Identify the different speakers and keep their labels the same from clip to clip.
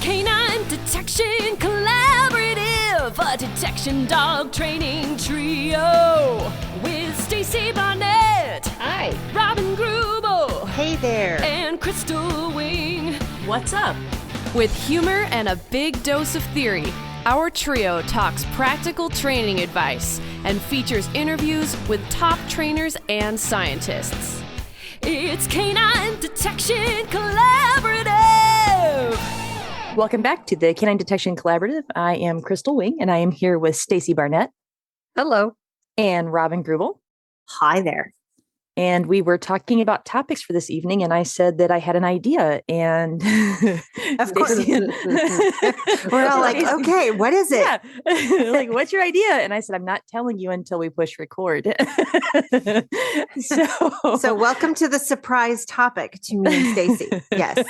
Speaker 1: Canine Detection Collaborative, a detection dog training trio with Stacy Barnett.
Speaker 2: Hi.
Speaker 1: Robin Grubel.
Speaker 2: Hey there.
Speaker 1: And Crystal Wing.
Speaker 2: What's up?
Speaker 1: With humor and a big dose of theory, our trio talks practical training advice and features interviews with top trainers and scientists. It's Canine Detection Collaborative.
Speaker 3: Welcome back to the Canine Detection Collaborative. I am Crystal Wing, and I am here with Stacy Barnett.
Speaker 2: Hello.
Speaker 3: And Robin Grubel.
Speaker 2: Hi there.
Speaker 3: And we were talking about topics for this evening, and I said that I had an idea. And
Speaker 2: of course, we're all like, okay, what is it?
Speaker 3: Yeah. Like, what's your idea? And I said, I'm not telling you until we push record.
Speaker 2: So welcome to the surprise topic to me and Stacy. Yes.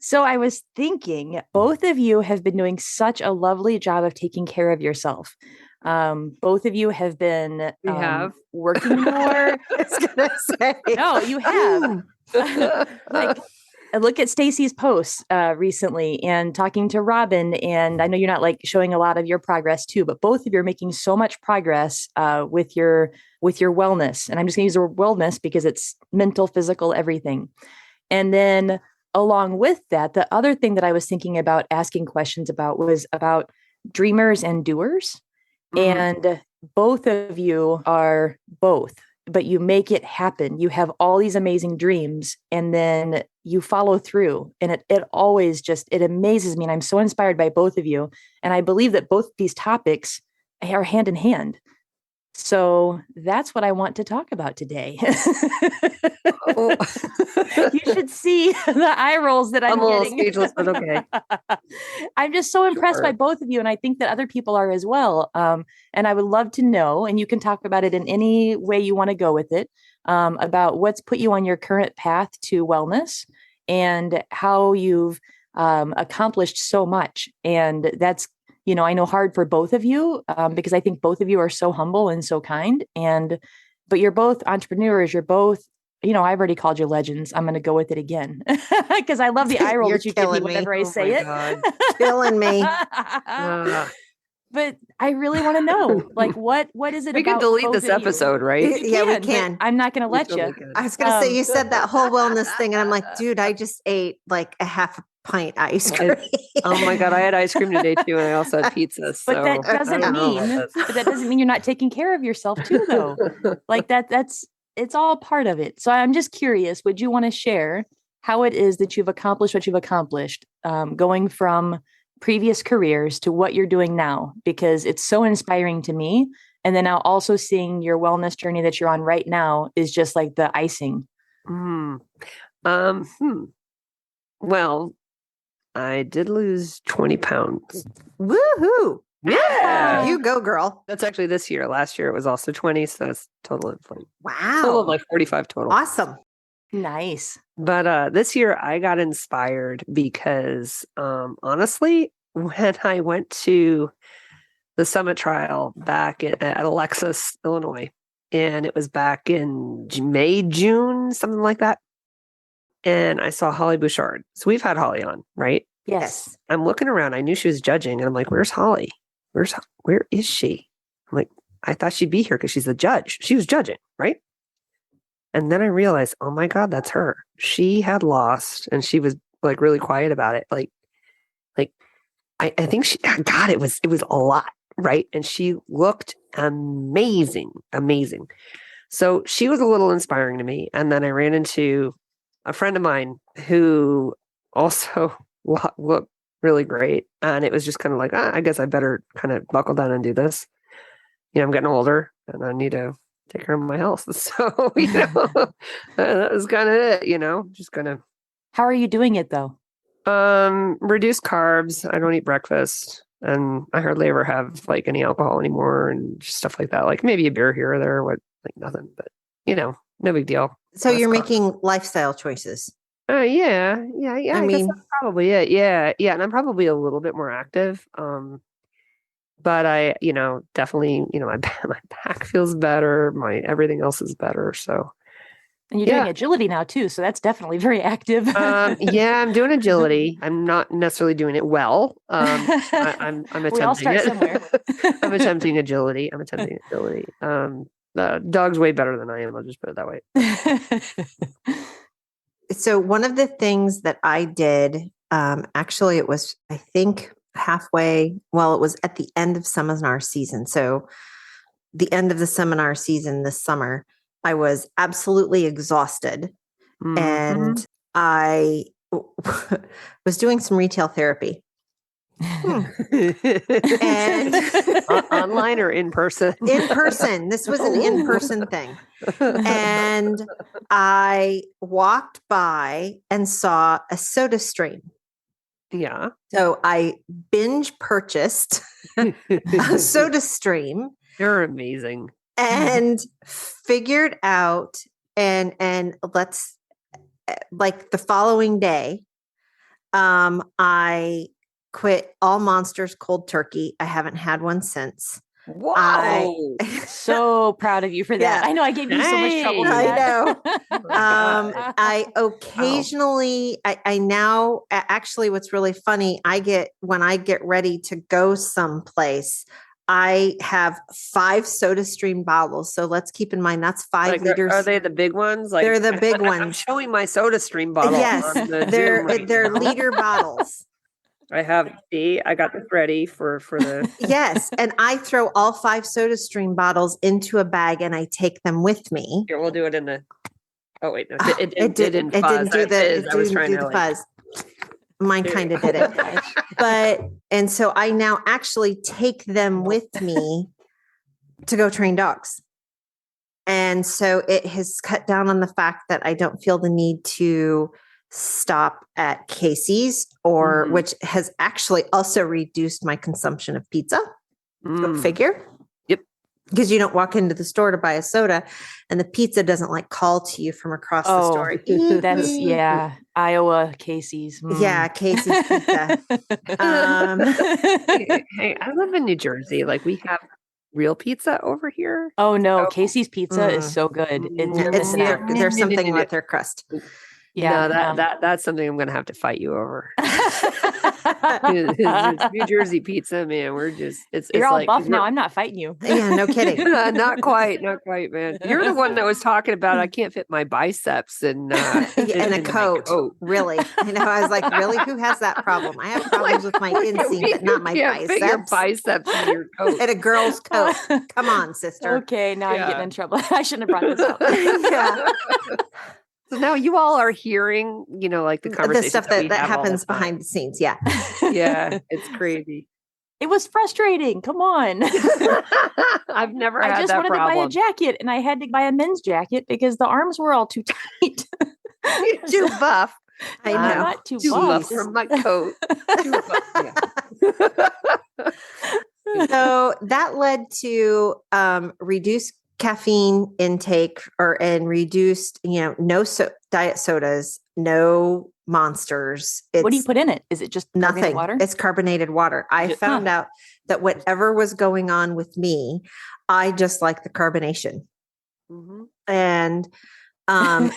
Speaker 3: So I was thinking, both of you have been doing such a lovely job of taking care of yourself. Both of you have been working more.
Speaker 2: I was gonna say.
Speaker 3: No, you have. Like, I look at Stacy's posts recently and talking to Robin, and I know you're not like showing a lot of your progress too, but both of you are making so much progress with your wellness. And I'm just going to use the word wellness because it's mental, physical, everything. And then along with that, the other thing that I was thinking about asking questions about was about dreamers and doers. And both of you are both, but you make it happen. You have all these amazing dreams and then you follow through. And it always just, it amazes me. And I'm so inspired by both of you. And I believe that both these topics are hand in hand. So that's what I want to talk about today. You should see the eye rolls that I'm
Speaker 2: a little
Speaker 3: getting.
Speaker 2: Speechless, but okay.
Speaker 3: I'm just so impressed by both of you. And I think that other people are as well. And I would love to know, and you can talk about it in any way you want to go with it, about what's put you on your current path to wellness and how you've accomplished so much. And that's, I know hard for both of you because I think both of you are so humble and so kind. But you're both entrepreneurs. You're both, I've already called you legends. I'm going to go with it again because I love the eye roll that you give me whenever I say it.
Speaker 2: Killing me.
Speaker 3: But I really want to know, like, what is it?
Speaker 4: We can delete this episode, right?
Speaker 2: Yeah, we can.
Speaker 3: I'm not going to let you.
Speaker 2: I was going to say, you said that whole wellness thing. And I'm like, dude, I just ate like a half a pint ice cream.
Speaker 4: Oh my God. I had ice cream today too. And I also had pizza. So
Speaker 3: but that doesn't mean you're not taking care of yourself too, though. Like it's all part of it. So I'm just curious, would you want to share how it is that you've accomplished what you've accomplished, going from previous careers to what you're doing now? Because it's so inspiring to me. And then now also seeing your wellness journey that you're on right now is just like the icing.
Speaker 4: Well, I did lose 20 pounds.
Speaker 2: Woohoo.
Speaker 4: Yeah.
Speaker 2: You go, girl.
Speaker 4: That's actually this year. Last year it was also 20. So that's total of
Speaker 2: wow.
Speaker 4: Total of like 45 total.
Speaker 2: Awesome.
Speaker 3: Nice.
Speaker 4: But this year I got inspired because honestly, when I went to the summit trial back at Alexis, Illinois, and it was back in May, June, something like that. And I saw Holly Bouchard. So we've had Holly on, right?
Speaker 3: Yes.
Speaker 4: I'm looking around. I knew she was judging. And I'm like, where's Holly? Where is she? I'm like, I thought she'd be here because she's the judge. She was judging, right? And then I realized, oh my God, that's her. She had lost and she was like really quiet about it. Like I think it was a lot, right? And she looked amazing. So she was a little inspiring to me. And then I ran into a friend of mine who also looked really great. And it was just kind of like, I guess I better kind of buckle down and do this. I'm getting older and I need to take care of my health. So, that was kind of it, just kind of.
Speaker 3: How are you doing it though?
Speaker 4: Reduce carbs. I don't eat breakfast and I hardly ever have like any alcohol anymore and just stuff like that. Like maybe a beer here or there, like nothing, but no big deal.
Speaker 2: So you're making lifestyle choices.
Speaker 4: Yeah. I mean, that's probably it. Yeah. And I'm probably a little bit more active. But I, definitely, my back feels better. My everything else is better. So
Speaker 3: And you're doing agility now too, so that's definitely very active.
Speaker 4: Yeah, I'm doing agility. I'm not necessarily doing it well. I'm attempting
Speaker 3: We all start
Speaker 4: it.
Speaker 3: somewhere.
Speaker 4: I'm attempting agility. The dog's way better than I am. I'll just put it that way.
Speaker 2: So one of the things that I did, actually, it was, I think, halfway. Well, it was at the end of seminar season. So the end of the seminar season this summer, I was absolutely exhausted.
Speaker 4: Mm-hmm.
Speaker 2: And I was doing some retail therapy.
Speaker 4: And online or in person?
Speaker 2: In person. This was an in-person thing. And I walked by and saw a Soda Stream.
Speaker 4: Yeah.
Speaker 2: So I binge purchased a Soda Stream.
Speaker 4: You're amazing.
Speaker 2: And figured out and let's, like, the following day, I quit all Monsters cold turkey. I haven't had one since.
Speaker 4: Wow.
Speaker 3: So proud of you for that.
Speaker 2: Yeah.
Speaker 3: I know I gave you so much trouble for that.
Speaker 2: I know. I occasionally, I now, actually, what's really funny, when I get ready to go someplace, I have 5 Soda Stream bottles. So let's keep in mind that's 5 liters.
Speaker 4: Are they the big ones? Like,
Speaker 2: they're the big ones.
Speaker 4: I'm showing my Soda Stream bottle.
Speaker 2: Yes,
Speaker 4: on the
Speaker 2: they're
Speaker 4: Zoom right
Speaker 2: they're
Speaker 4: now.
Speaker 2: liter bottles.
Speaker 4: I got this ready for the.
Speaker 2: Yes, and I throw all 5 Soda Stream bottles into a bag and I take them with me.
Speaker 4: Here, we'll do it in the. Oh wait, no,
Speaker 2: It didn't do the fuzz. Mine kind of did it. And so I now actually take them with me to go train dogs. And so it has cut down on the fact that I don't feel the need to stop at Casey's which has actually also reduced my consumption of pizza. Go figure.
Speaker 4: Yep.
Speaker 2: Because you don't walk into the store to buy a soda and the pizza doesn't like call to you from across the store.
Speaker 3: That's Iowa Casey's.
Speaker 2: Yeah, Casey's pizza.
Speaker 4: Hey, I live in New Jersey. Like, we have real pizza over here.
Speaker 3: Oh no, Casey's pizza is so good.
Speaker 2: There's something with their crust.
Speaker 3: Yeah,
Speaker 4: no, that's something I'm going to have to fight you over. It's New Jersey pizza, man.
Speaker 3: You're all buff now. I'm not fighting you.
Speaker 2: Yeah, no kidding.
Speaker 4: Not quite, man. You're the one that was talking about I can't fit my biceps in
Speaker 2: a coat. Really? I was like, really? Who has that problem? I have problems with my inseam, but not my biceps.
Speaker 4: Fit your biceps in your coat.
Speaker 2: And a girl's coat. Come on, sister.
Speaker 3: Okay, now I'm getting in trouble. I shouldn't have brought this up.
Speaker 2: Yeah.
Speaker 4: So now you all are hearing, like the conversation,
Speaker 2: the stuff that happens behind the scenes. Yeah.
Speaker 4: Yeah. It's crazy.
Speaker 3: It was frustrating. Come on.
Speaker 4: I've never had that problem.
Speaker 3: I just wanted to buy a jacket and I had to buy a men's jacket because the arms were all too tight.
Speaker 2: Too buff.
Speaker 3: I know. Not too
Speaker 4: buff from my coat. Too buff. Yeah.
Speaker 2: So that led to reduced caffeine intake and reduced, no diet sodas, no Monsters.
Speaker 3: What do you put in it? Is it just
Speaker 2: nothing?
Speaker 3: Water?
Speaker 2: It's carbonated water. I found out that whatever was going on with me, I just like the carbonation. Mm-hmm. And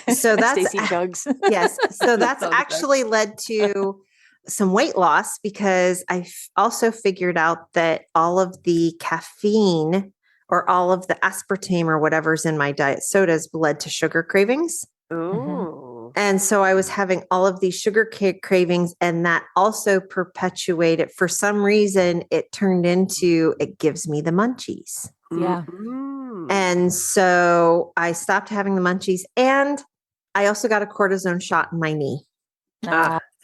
Speaker 2: so that's
Speaker 3: Stacy chugs.
Speaker 2: Yes. So that's actually led to some weight loss because I also figured out that all of the caffeine or all of the aspartame or whatever's in my diet sodas led to sugar cravings.
Speaker 4: Oh.
Speaker 2: And so I was having all of these sugar cravings, and that also perpetuated. For some reason, it turned into, it gives me the munchies.
Speaker 3: Yeah.
Speaker 2: Mm-hmm. And so I stopped having the munchies, and I also got a cortisone shot in my knee.
Speaker 4: So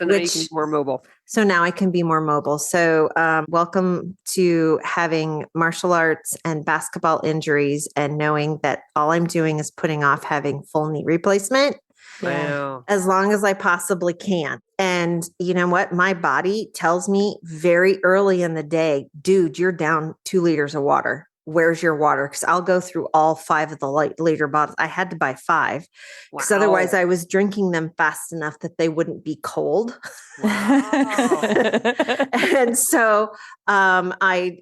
Speaker 4: now you can be more mobile.
Speaker 2: So now I can be more mobile. So welcome to having martial arts and basketball injuries and knowing that all I'm doing is putting off having full knee replacement.
Speaker 4: Wow.
Speaker 2: As long as I possibly can. And you know what? My body tells me very early in the day, dude, you're down 2 liters of water. Where's your water? Because I'll go through all 5 of the liter bottles. I had to buy 5 because otherwise I was drinking them fast enough that they wouldn't be cold. Wow. And so and I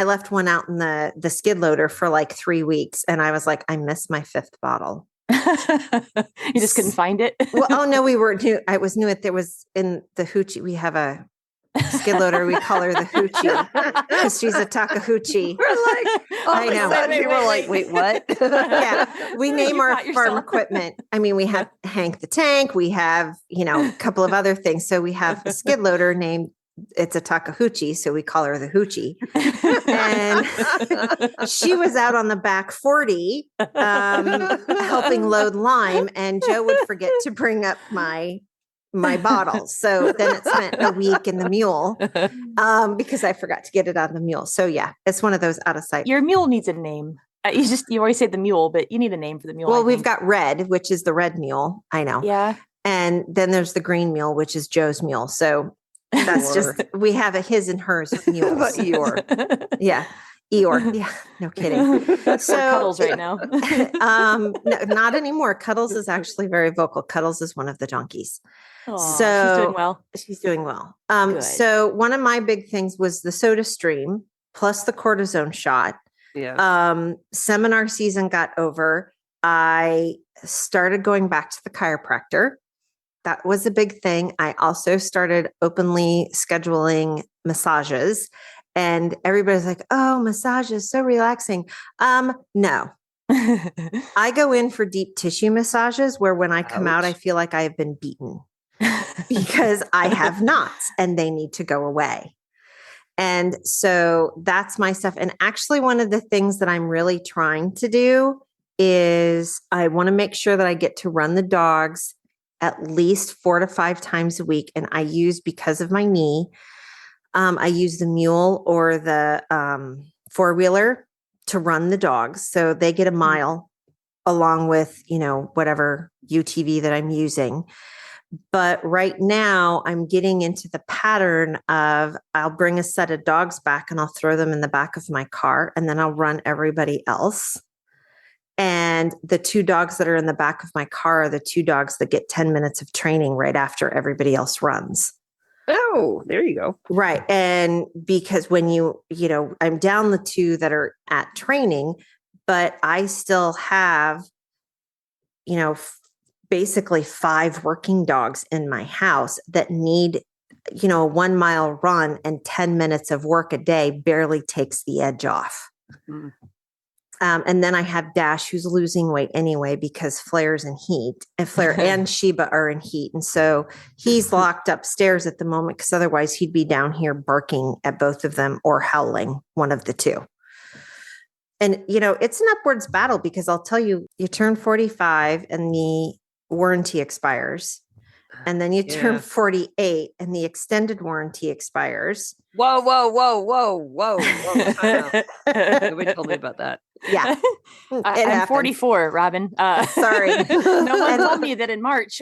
Speaker 2: left one out in the skid loader for like 3 weeks. And I was like, I missed my 5th bottle.
Speaker 3: You just couldn't find it?
Speaker 2: Well, oh no, we were new. I was new at, there was in the hoochie. We have a skid loader. We call her the hoochie because she's a Takahoochie.
Speaker 4: We're like,
Speaker 2: I know.
Speaker 4: We were like, wait, what?
Speaker 2: Yeah. We name
Speaker 3: You
Speaker 2: our
Speaker 3: caught yourself.
Speaker 2: farm equipment. I mean, we have Hank the Tank. We have, a couple of other things. So we have a skid loader named, it's a Takahoochie. So we call her the hoochie. And she was out on the back 40 helping load lime. And Joe would forget to bring up my bottles. So then it spent a week in the mule because I forgot to get it on the mule. So yeah, it's one of those out of sight.
Speaker 3: Your mule needs a name. You always say the mule, but you need a name for the mule.
Speaker 2: Well, we've got Red, which is the red mule. I know.
Speaker 3: Yeah.
Speaker 2: And then there's the green mule, which is Joe's mule. So that's just, we have a his and hers mule.
Speaker 4: But Eeyore.
Speaker 2: Yeah. Eeyore. Yeah. No kidding.
Speaker 3: So Cuddles right now.
Speaker 2: No, not anymore. Cuddles is actually very vocal. Cuddles is one of the donkeys.
Speaker 3: Aww,
Speaker 2: So
Speaker 3: she's doing well.
Speaker 2: She's doing well.
Speaker 3: Good.
Speaker 2: So one of my big things was the soda stream plus the cortisone shot.
Speaker 4: Yeah.
Speaker 2: Seminar season got over. I started going back to the chiropractor. That was a big thing. I also started openly scheduling massages, and everybody's like, "Oh, massage is so relaxing." No. I go in for deep tissue massages where when I come out, I feel like I have been beaten because I have knots and they need to go away. And so that's my stuff. And actually, one of the things that I'm really trying to do is I want to make sure that I get to run the dogs at least 4 to 5 times a week. And I use, because of my knee, I use the mule or the 4-wheeler to run the dogs. So they get a mile along with, whatever UTV that I'm using. But right now I'm getting into the pattern of I'll bring a set of dogs back and I'll throw them in the back of my car and then I'll run everybody else. And the 2 dogs that are in the back of my car are the 2 dogs that get 10 minutes of training right after everybody else runs.
Speaker 4: Oh, there you go.
Speaker 2: Right. And because when I'm down the 2 that are at training, but I still have, basically 5 working dogs in my house that need, a 1-mile run, and 10 minutes of work a day barely takes the edge off. Mm. And then I have Dash, who's losing weight anyway, because Flair's in heat, and Flair and Sheba are in heat. And so he's locked upstairs at the moment because otherwise he'd be down here barking at both of them or howling, one of the 2. And, it's an upwards battle because I'll tell you, you turn 45 and the warranty expires. And then you turn 48 and the extended warranty expires.
Speaker 4: Whoa. Nobody told me about that.
Speaker 2: Yeah.
Speaker 3: I'm 44, Robin.
Speaker 2: Sorry.
Speaker 3: No one told me that in March.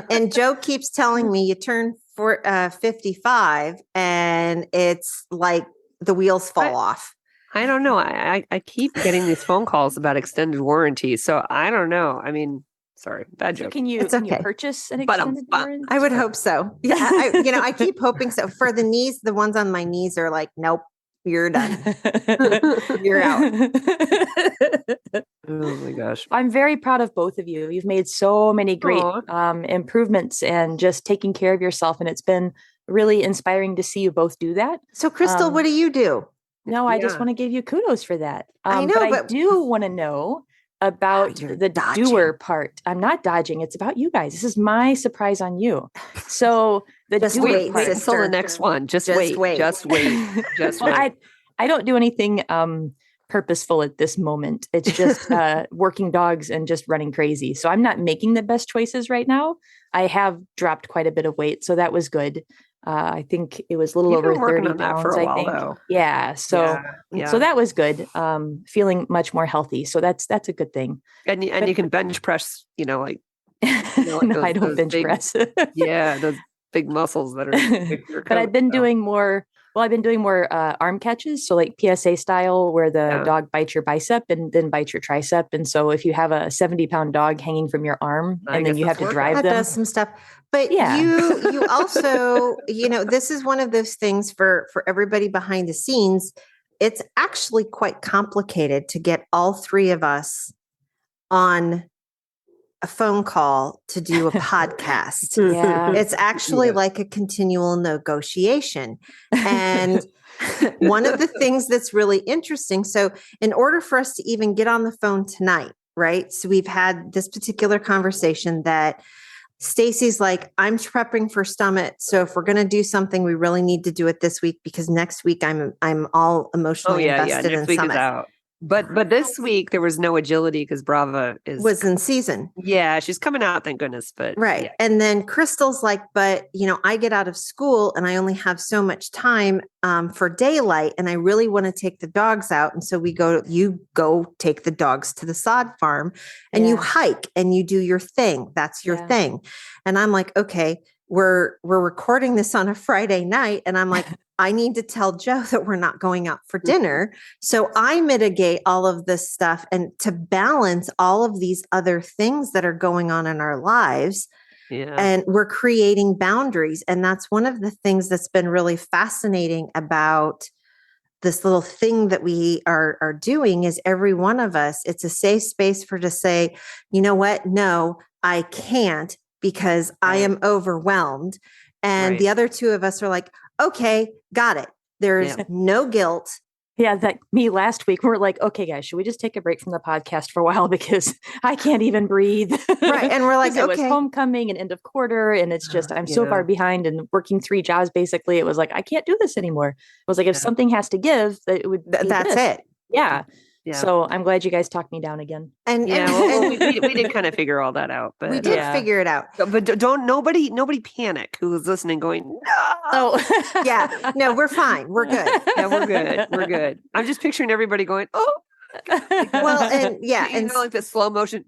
Speaker 2: and Joe keeps telling me you turn 55 and it's like the wheels fall off.
Speaker 4: I don't know. I keep getting these phone calls about extended warranties. So I don't know. I mean, sorry, bad joke.
Speaker 3: So can you purchase an extended warranty?
Speaker 2: I would hope so. Yeah, I keep hoping so. For the knees, the ones on my knees are like, nope, you're done. You're out.
Speaker 4: Oh my gosh.
Speaker 3: I'm very proud of both of you. You've made so many great improvements and just taking care of yourself. And it's been really inspiring to see you both do that.
Speaker 2: So Crystal, what do you do?
Speaker 3: No, I just want to give you kudos for that.
Speaker 2: I know,
Speaker 3: but I do want to know about the doer part. I'm not dodging. It's about you guys. This is my surprise on you. So the
Speaker 2: just
Speaker 3: doer
Speaker 2: wait
Speaker 3: part,
Speaker 4: until the next one. Just wait.
Speaker 3: I don't do anything purposeful at this moment. It's just working dogs and just running crazy. So I'm not making the best choices right now. I have dropped quite a bit of weight, so that was good. I think it was a little over 30 pounds,
Speaker 4: for a while,
Speaker 3: I think.
Speaker 4: Though.
Speaker 3: Yeah. So that was good. Feeling much more healthy. So that's a good thing.
Speaker 4: And you can bench press, like
Speaker 3: no, I don't bench press.
Speaker 4: Yeah, those big muscles that are.
Speaker 3: But I've been doing more. Well, I've been doing more arm catches. So like PSA style, where the dog bites your bicep and then bites your tricep. And so if you have a 70-pound dog hanging from your arm and then you have to drive them.
Speaker 2: That does some stuff. But you also, this is one of those things for everybody behind the scenes. It's actually quite complicated to get all 3 of us on a phone call to do a podcast.
Speaker 3: Yeah.
Speaker 2: It's actually like a continual negotiation. And one of the things that's really interesting, so in order for us to even get on the phone tonight, right? So we've had this particular conversation that Stacy's like, I'm prepping for Summit. So if we're going to do something, we really need to do it this week because next week I'm all emotionally invested in
Speaker 4: next week
Speaker 2: Summit.
Speaker 4: Is out. But this week there was no agility because Brava
Speaker 2: was in season.
Speaker 4: Yeah, she's coming out, thank goodness. But
Speaker 2: right.
Speaker 4: Yeah.
Speaker 2: And then Crystal's like, but I get out of school and I only have so much time for daylight and I really want to take the dogs out. And so you go take the dogs to the sod farm and you hike and you do your thing. That's your thing. And I'm like, okay, we're recording this on a Friday night. And I'm like, I need to tell Joe that we're not going out for dinner. So I mitigate all of this stuff and to balance all of these other things that are going on in our lives.
Speaker 4: Yeah.
Speaker 2: And we're creating boundaries. And that's one of the things that's been really fascinating about this little thing that we are doing is every one of us, it's a safe space for to say, you know what? No, I can't because I am overwhelmed. And the other two of us are like, okay, got it. There's no guilt.
Speaker 3: Yeah, that me last week, we're like, okay, guys, should we just take a break from the podcast for a while because I can't even breathe.
Speaker 2: Right. And we're like,
Speaker 3: it was homecoming and end of quarter. And it's just, I'm so far behind and working 3 jobs. Basically, it was like, I can't do this anymore. It was like, if something has to give, it would be
Speaker 2: that's
Speaker 3: this.
Speaker 2: it.
Speaker 3: Yeah. So I'm glad you guys talked me down again.
Speaker 2: And
Speaker 4: we did kind of figure all that out, but
Speaker 2: we did figure it out.
Speaker 4: But don't nobody panic who's listening going, no.
Speaker 3: Oh,
Speaker 2: yeah, no, we're fine. We're good.
Speaker 4: Yeah, we're good. We're good. I'm just picturing everybody going, oh,
Speaker 2: well, and
Speaker 4: and like the slow motion.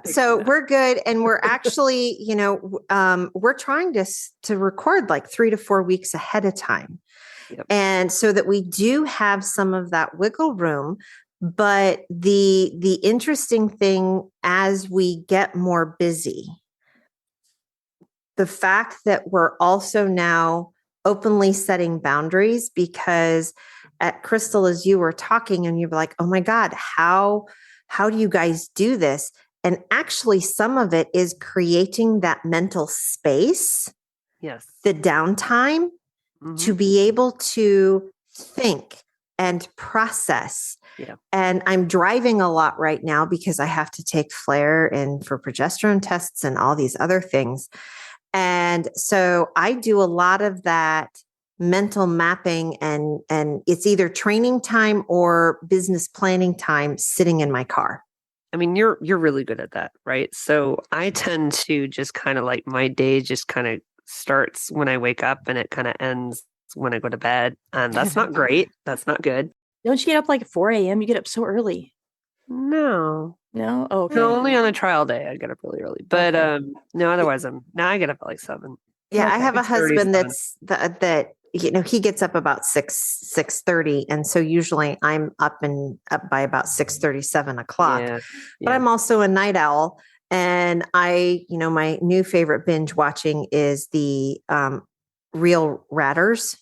Speaker 2: So we're good. And we're actually, we're trying to record like 3 to 4 weeks ahead of time.
Speaker 4: Yep.
Speaker 2: And so that we do have some of that wiggle room. But the interesting thing as we get more busy, the fact that we're also now openly setting boundaries, because at Crystal, as you were talking and you were like, oh my God, how do you guys do this? And actually some of it is creating that mental space, the downtime, to be able to think and process.
Speaker 4: Yeah.
Speaker 2: And I'm driving a lot right now because I have to take Flair in for progesterone tests and all these other things. And so I do a lot of that mental mapping and it's either training time or business planning time sitting in my car.
Speaker 4: I mean, you're really good at that, right? So I tend to just kind of like my day just kind of starts when I wake up and it kind of ends when I go to bed. And that's not great. That's not good.
Speaker 3: Don't you get up like 4 a.m.? You get up so early.
Speaker 4: No.
Speaker 3: Oh, okay.
Speaker 4: No, only on a trial day I get up really early. But no, otherwise I get up at like 7.
Speaker 2: Yeah, I have a husband that he gets up about 6:30, and so usually I'm up by about 6:30, 7 o'clock.
Speaker 4: Yeah.
Speaker 2: But I'm also a night owl, and my new favorite binge watching is the real ratters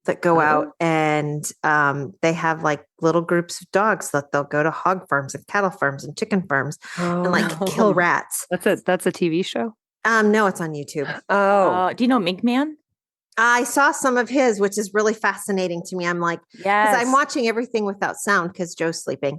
Speaker 2: that go out and they have like little groups of dogs that they'll go to hog farms and cattle farms and chicken farms and like kill rats.
Speaker 4: That's a TV show?
Speaker 2: No, it's on YouTube.
Speaker 3: Oh, do you know Mink Man?
Speaker 2: I saw some of his, which is really fascinating to me. I'm like, because I'm watching everything without sound because Joe's sleeping.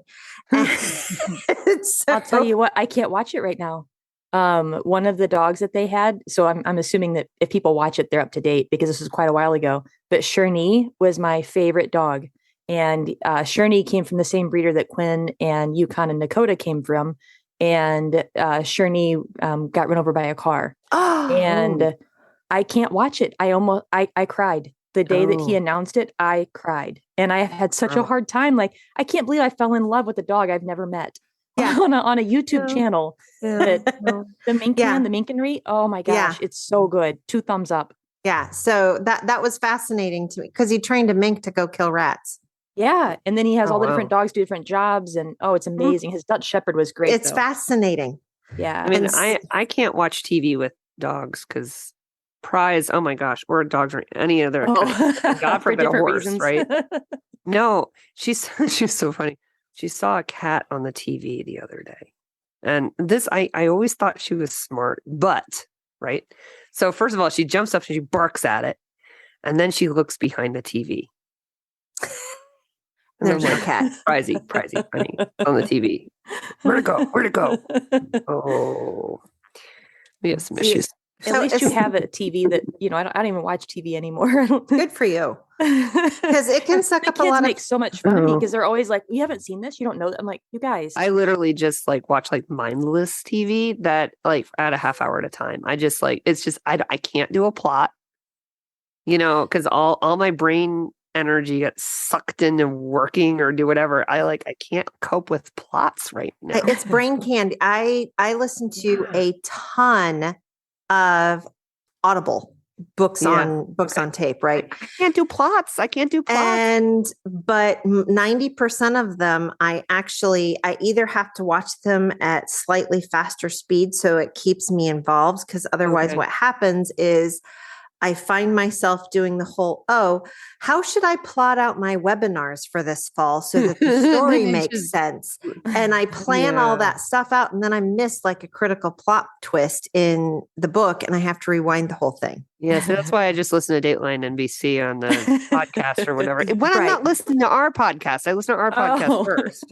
Speaker 3: I'll tell you what, I can't watch it right now. One of the dogs that they had, so I'm assuming that if people watch it, they're up to date because this was quite a while ago. But Sherney was my favorite dog. And Sherney came from the same breeder that Quinn and Yukon and Dakota came from. And Sherney got run over by a car. And I can't watch it. I cried. The day that he announced it, I cried. And I had such a hard time. Like, I can't believe I fell in love with a dog I've never met. Yeah. on a YouTube channel. The Mink Man, the Minkenry. Oh my gosh, it's so good. 2 thumbs up.
Speaker 2: Yeah. So that was fascinating to me because he trained a mink to go kill rats.
Speaker 3: Yeah. And then he has all the different dogs do different jobs. And it's amazing. His Dutch Shepherd was great.
Speaker 2: It's fascinating.
Speaker 3: Yeah.
Speaker 4: I mean, I can't watch TV with dogs because prize, oh my gosh, or dogs or any other God forbid a horse, reasons. Right? No, she's so funny. she saw a cat on the TV the other day. And this, I always thought she was smart, but, right? So first of all, she jumps up and she barks at it. And then she looks behind the TV. And
Speaker 2: There's no cat.
Speaker 4: Pricey, honey, on the TV. Where'd it go? Oh, we have some issues.
Speaker 3: At least you have a TV that, I don't even watch TV anymore.
Speaker 2: Good for you. Because it can suck up a lot of.
Speaker 3: Make so much fun of me because they're always like, "You haven't seen this, you don't know that." I'm like, "You guys."
Speaker 4: I literally just watch mindless TV that at a half hour at a time. I just it's just I can't do a plot, because all my brain energy gets sucked into working or do whatever. I can't cope with plots right now.
Speaker 2: It's brain candy. I listen to a ton of Audible books on tape, right?
Speaker 4: I can't do plots. But
Speaker 2: 90% of them, I either have to watch them at slightly faster speed so it keeps me involved, because otherwise what happens is I find myself doing the whole, how should I plot out my webinars for this fall so that the story makes sense? And I plan all that stuff out, and then I miss a critical plot twist in the book, and I have to rewind the whole thing.
Speaker 4: Yeah, so that's why I just listen to Dateline NBC on the podcast or whatever. When I'm not listening to our podcast, I listen to our podcast first.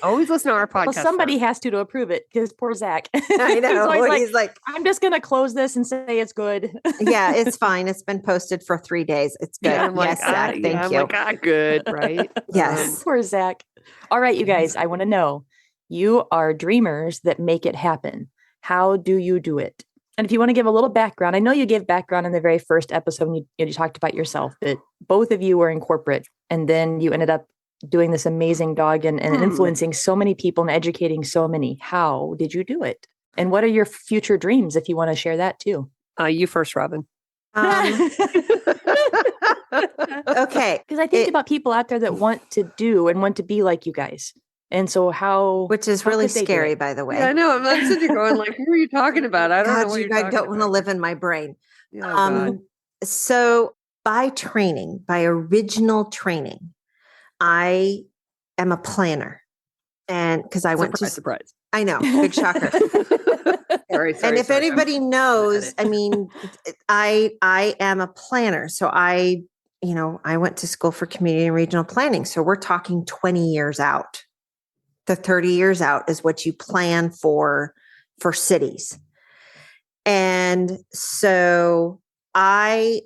Speaker 4: Always listen to our podcast.
Speaker 3: Well, somebody has to approve it, because poor Zach.
Speaker 2: I know. He's like,
Speaker 3: I'm just going to close this and say it's good.
Speaker 2: Yeah, it's fine. It's been posted for 3 days. It's good.
Speaker 4: Yeah,
Speaker 2: yes, Zach. Thank you.
Speaker 4: Good, right?
Speaker 2: Yes.
Speaker 3: Poor Zach. All right, you guys, I want to know, you are dreamers that make it happen. How do you do it? And if you want to give a little background, I know you gave background in the very first episode when you talked about yourself, but both of you were in corporate, and then you ended up doing this amazing dog and influencing so many people and educating so many. How did you do it? And what are your future dreams, if you want to share that too?
Speaker 4: You first, Robin.
Speaker 2: Okay.
Speaker 3: Because I think about people out there that want to do and want to be like you guys. And so
Speaker 2: which is really scary, by the way.
Speaker 4: Yeah, I know. I'm sitting here going who are you talking about? I don't know what
Speaker 2: you guys don't want to live in my brain.
Speaker 4: Oh,
Speaker 2: so by original training, I am a planner. And because I went to
Speaker 4: surprise.
Speaker 2: I know, big shocker.
Speaker 4: Sorry,
Speaker 2: and if anybody knows, I am a planner. So I went to school for community and regional planning. So we're talking 20 years out. The 30 years out is what you plan for cities. And so I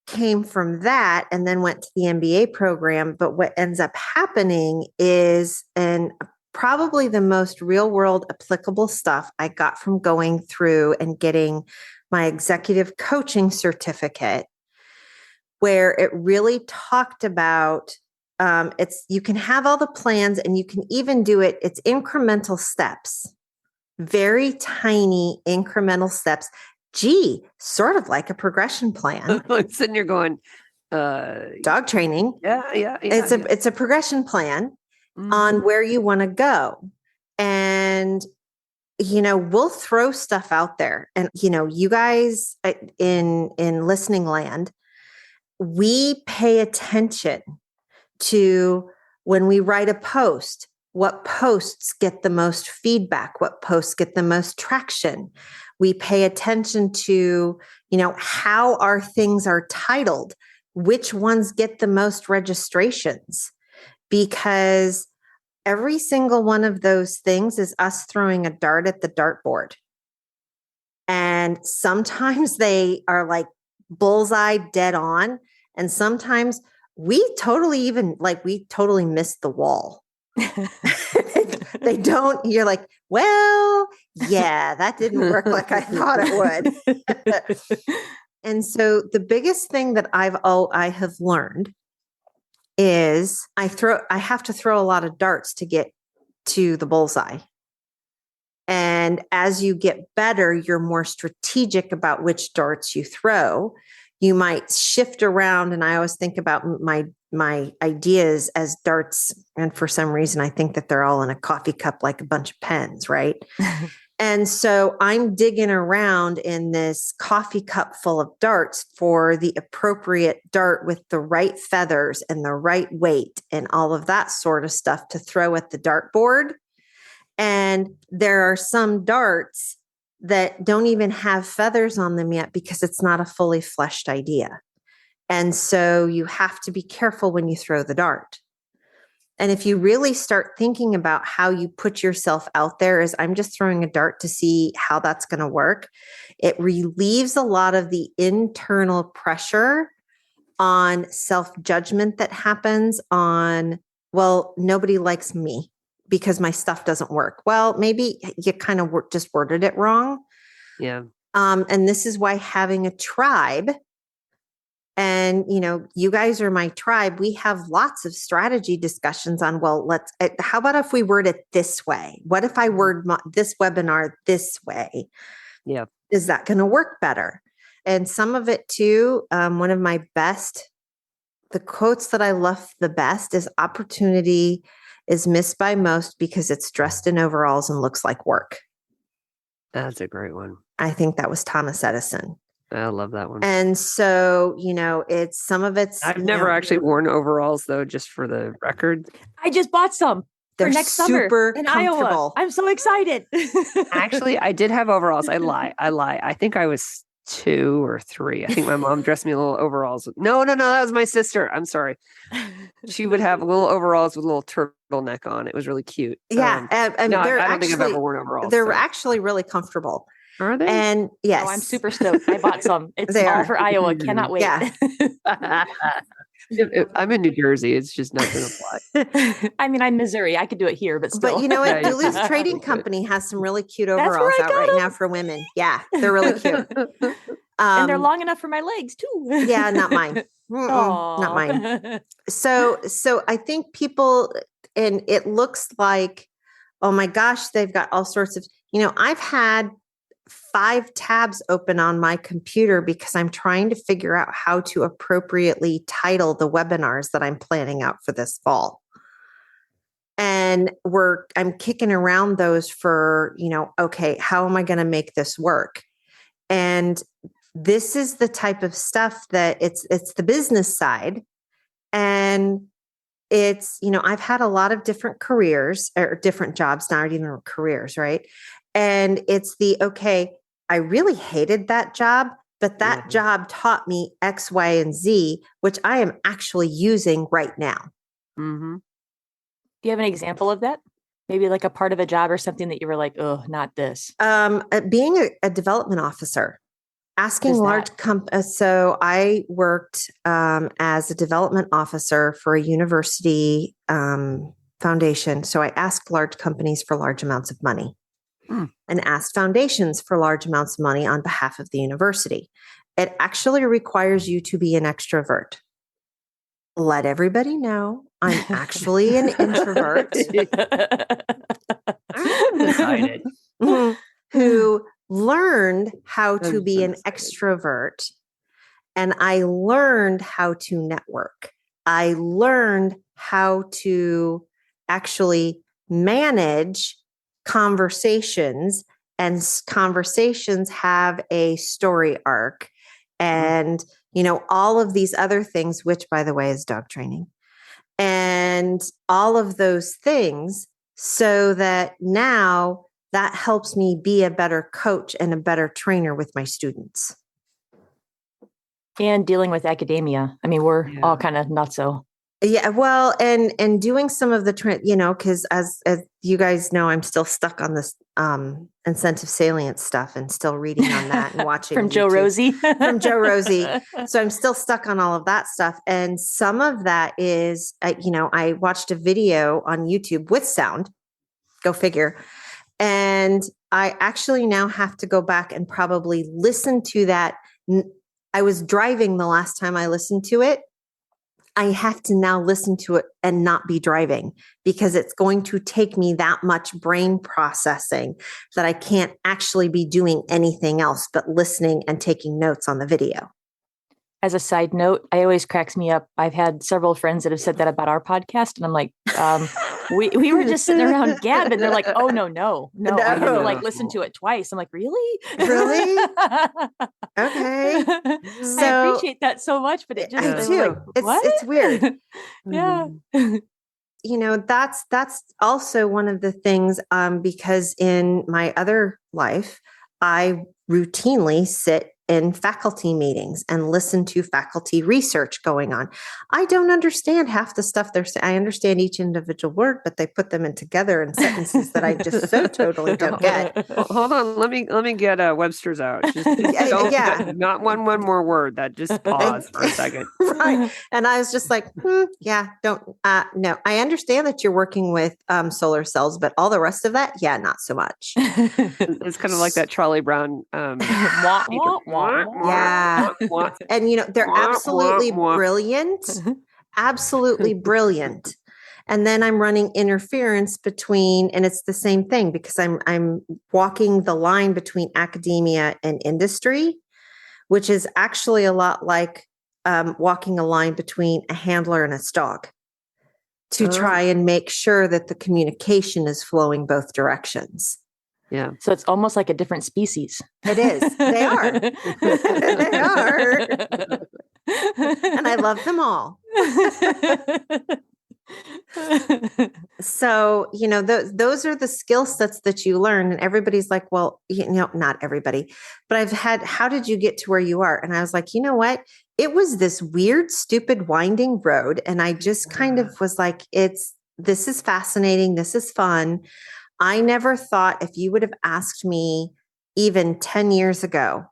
Speaker 2: came from that and then went to the MBA program. But what ends up happening is, and probably the most real world applicable stuff I got from going through and getting my executive coaching certificate, where it really talked about you can have all the plans and you can even do it. It's incremental steps, very tiny incremental steps. Sort of like a progression plan.
Speaker 4: I'm sitting here going,
Speaker 2: dog training.
Speaker 4: Yeah.
Speaker 2: It's a progression plan on where you want to go. And, we'll throw stuff out there. And, you guys in listening land, we pay attention to when we write a post, what posts get the most feedback, what posts get the most traction. We pay attention to, how our things are titled, which ones get the most registrations, because every single one of those things is us throwing a dart at the dartboard. And sometimes they are like bullseye dead on. And sometimes we totally missed the wall. They don't, you're like, well, yeah, that didn't work like I thought it would. And so the biggest thing that I have learned is I have to throw a lot of darts to get to the bullseye. And as you get better, you're more strategic about which darts you throw. You might shift around. And I always think about my ideas as darts. And for some reason, I think that they're all in a coffee cup, like a bunch of pens, right? And so I'm digging around in this coffee cup full of darts for the appropriate dart with the right feathers and the right weight and all of that sort of stuff to throw at the dartboard. And there are some darts that don't even have feathers on them yet because it's not a fully fleshed idea. And so you have to be careful when you throw the dart. And if you really start thinking about how you put yourself out there as I'm just throwing a dart to see how that's going to work, it relieves a lot of the internal pressure on self-judgment that happens on, well, nobody likes me because my stuff doesn't work. Well, maybe you kind of just worded it wrong.
Speaker 4: Yeah.
Speaker 2: And this is why having a tribe, and, you guys are my tribe. We have lots of strategy discussions on, well, how about if we word it this way? What if I word this webinar this way?
Speaker 4: Yeah.
Speaker 2: Is that going to work better? And some of it too, one of my best, the quotes that I love the best is opportunity is missed by most because it's dressed in overalls and looks like work.
Speaker 4: That's a great one.
Speaker 2: I think that was Thomas Edison.
Speaker 4: I love that one.
Speaker 2: And so, it's
Speaker 4: I've never actually worn overalls though, just for the record.
Speaker 3: I just bought some for next summer in Iowa. I'm so excited.
Speaker 4: Actually, I did have overalls. I lie. I think I was 2 or 3. I think my mom dressed me in little overalls. No, that was my sister. I'm sorry. She would have little overalls with a little turtleneck on. It was really cute.
Speaker 2: Yeah.
Speaker 4: I don't think I've ever worn overalls.
Speaker 2: They're actually really comfortable.
Speaker 4: Are they?
Speaker 2: And yes.
Speaker 3: Oh, I'm super stoked. I bought some. It's all for Iowa. Cannot wait.
Speaker 2: Yeah.
Speaker 4: I'm in New Jersey. It's just not going to fly.
Speaker 3: I mean, I'm Missouri. I could do it here, but still.
Speaker 2: But you know what? Duluth Trading Company has some really cute overalls out right now for women. Yeah, they're really cute.
Speaker 3: And they're long enough for my legs too.
Speaker 2: Yeah, not mine. Not mine. So I think people, and it looks like, oh my gosh, they've got all sorts of, I've had 5 tabs open on my computer because I'm trying to figure out how to appropriately title the webinars that I'm planning out for this fall. And I'm kicking around those for, okay, how am I going to make this work? And this is the type of stuff that it's the business side. And it's, I've had a lot of different careers or different jobs, not even careers, right? And it's okay, I really hated that job, but that job taught me X, Y, and Z, which I am actually using right now.
Speaker 4: Mm-hmm.
Speaker 3: Do you have an example of that? Maybe like a part of a job or something that you were like, oh, not this.
Speaker 2: Being a development officer, asking large companies. So I worked as a development officer for a university foundation. So I asked large companies for large amounts of money. And asked foundations for large amounts of money on behalf of the university. It actually requires you to be an extrovert. Let everybody know I'm actually an introvert.
Speaker 4: I'm excited.
Speaker 2: Who learned how to be an extrovert. And I learned how to network. I learned how to actually manage conversations, and conversations have a story arc, and all of these other things, which by the way is dog training, and all of those things, so that now that helps me be a better coach and a better trainer with my students.
Speaker 3: And dealing with academia. I mean, we're all kind of nutso.
Speaker 2: Yeah, well, and doing some of the, because as you guys know, I'm still stuck on this incentive salient stuff and still reading on that and watching
Speaker 3: from Joe Rosie.
Speaker 2: From Joe Rosie. So I'm still stuck on all of that stuff. And some of that is, I watched a video on YouTube with sound, go figure. And I actually now have to go back and probably listen to that. I was driving the last time I listened to it. I have to now listen to it and not be driving because it's going to take me that much brain processing that I can't actually be doing anything else but listening and taking notes on the video.
Speaker 3: As a side note, I always cracks me up. I've had several friends that have said that about our podcast. And I'm like, we were just sitting around gabbing. They're like, oh, no. I had to like listen to it twice. I'm like, really?
Speaker 2: Really? Okay.
Speaker 3: So I appreciate that so much, but it just,
Speaker 2: I do.
Speaker 3: like,
Speaker 2: It's weird.
Speaker 3: Yeah.
Speaker 2: That's also one of the things, because in my other life, I routinely sit in faculty meetings and listen to faculty research going on. I don't understand half the stuff they're saying. I understand each individual word, but they put them in together in sentences that I just so totally don't get.
Speaker 4: Hold on, let me get Webster's out. Not one more word. That just pause for a second.
Speaker 2: Right. And I was just like, no. I understand that you're working with solar cells, but all the rest of that, not so much.
Speaker 4: It's kind of like that Charlie Brown.
Speaker 2: Yeah. And they're absolutely brilliant. Absolutely brilliant. And then I'm running interference between, and it's the same thing because I'm walking the line between academia and industry, which is actually a lot like walking a line between a handler and its dog to try and make sure that the communication is flowing both directions.
Speaker 4: Yeah.
Speaker 3: So it's almost like a different species. It
Speaker 2: is. They are. They are. And I love them all. So, those are the skill sets that you learn. And everybody's like, well, not everybody, but how did you get to where you are? And I was like, you know what? It was this weird, stupid, winding road. And I just kind of was like, this is fascinating. This is fun. I never thought if you would have asked me even 10 years ago,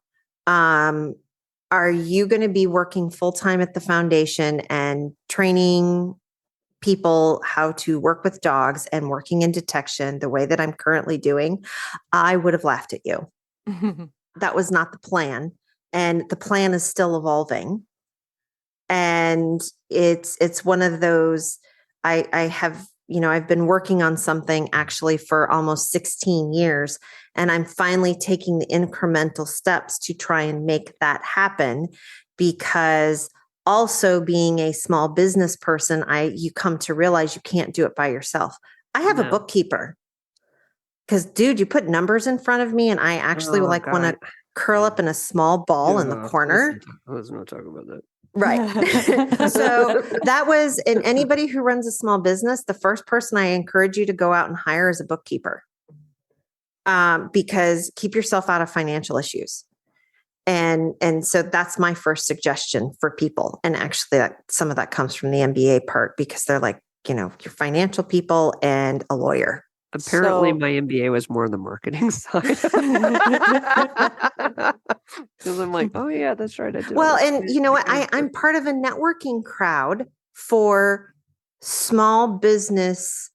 Speaker 2: are you going to be working full-time at the foundation and training people how to work with dogs and working in detection the way that I'm currently doing, I would have laughed at you. That was not the plan. And the plan is still evolving. And it's one of those, I have, I've been working on something actually for almost 16 years, and I'm finally taking the incremental steps to try and make that happen, because also being a small business person, you come to realize you can't do it by yourself. I have a bookkeeper because, dude, you put numbers in front of me and I actually want to curl up in a small ball in the corner.
Speaker 4: Let's not talk about that.
Speaker 2: Right. So that was, and anybody who runs a small business, the first person I encourage you to go out and hire is a bookkeeper, because keep yourself out of financial issues. And so that's my first suggestion for people. And actually some of that comes from the MBA part, because they're like, your financial people and a lawyer.
Speaker 4: Apparently my MBA was more on the marketing side. Because I'm like, oh yeah, that's right.
Speaker 2: Well, and you know what? I'm part of a networking crowd for small business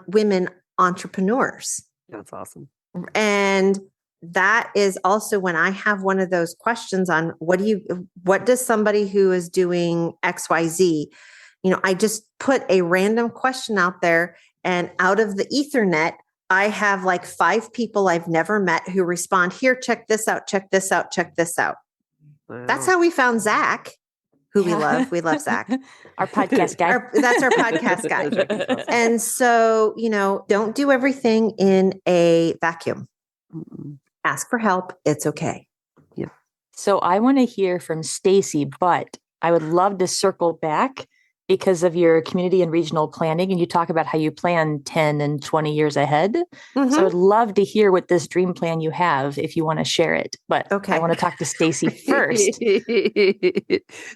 Speaker 2: women entrepreneurs.
Speaker 4: That's awesome.
Speaker 2: And that is also when I have one of those questions on what does somebody who is doing XYZ, I just put a random question out there, and out of the Ethernet, I have like 5 people I've never met who respond, here, check this out, check this out, check this out. Wow. That's how we found Zach, who we love. We love Zach.
Speaker 3: Our podcast guy.
Speaker 2: That's our podcast guy. And so, don't do everything in a vacuum. Mm-mm. Ask for help. It's okay.
Speaker 4: Yeah.
Speaker 3: So I want to hear from Stacy, but I would love to circle back because of your community and regional planning. And you talk about how you plan 10 and 20 years ahead. Mm-hmm. So I would love to hear what this dream plan you have, if you want to share it. But I want to talk to Stacy first.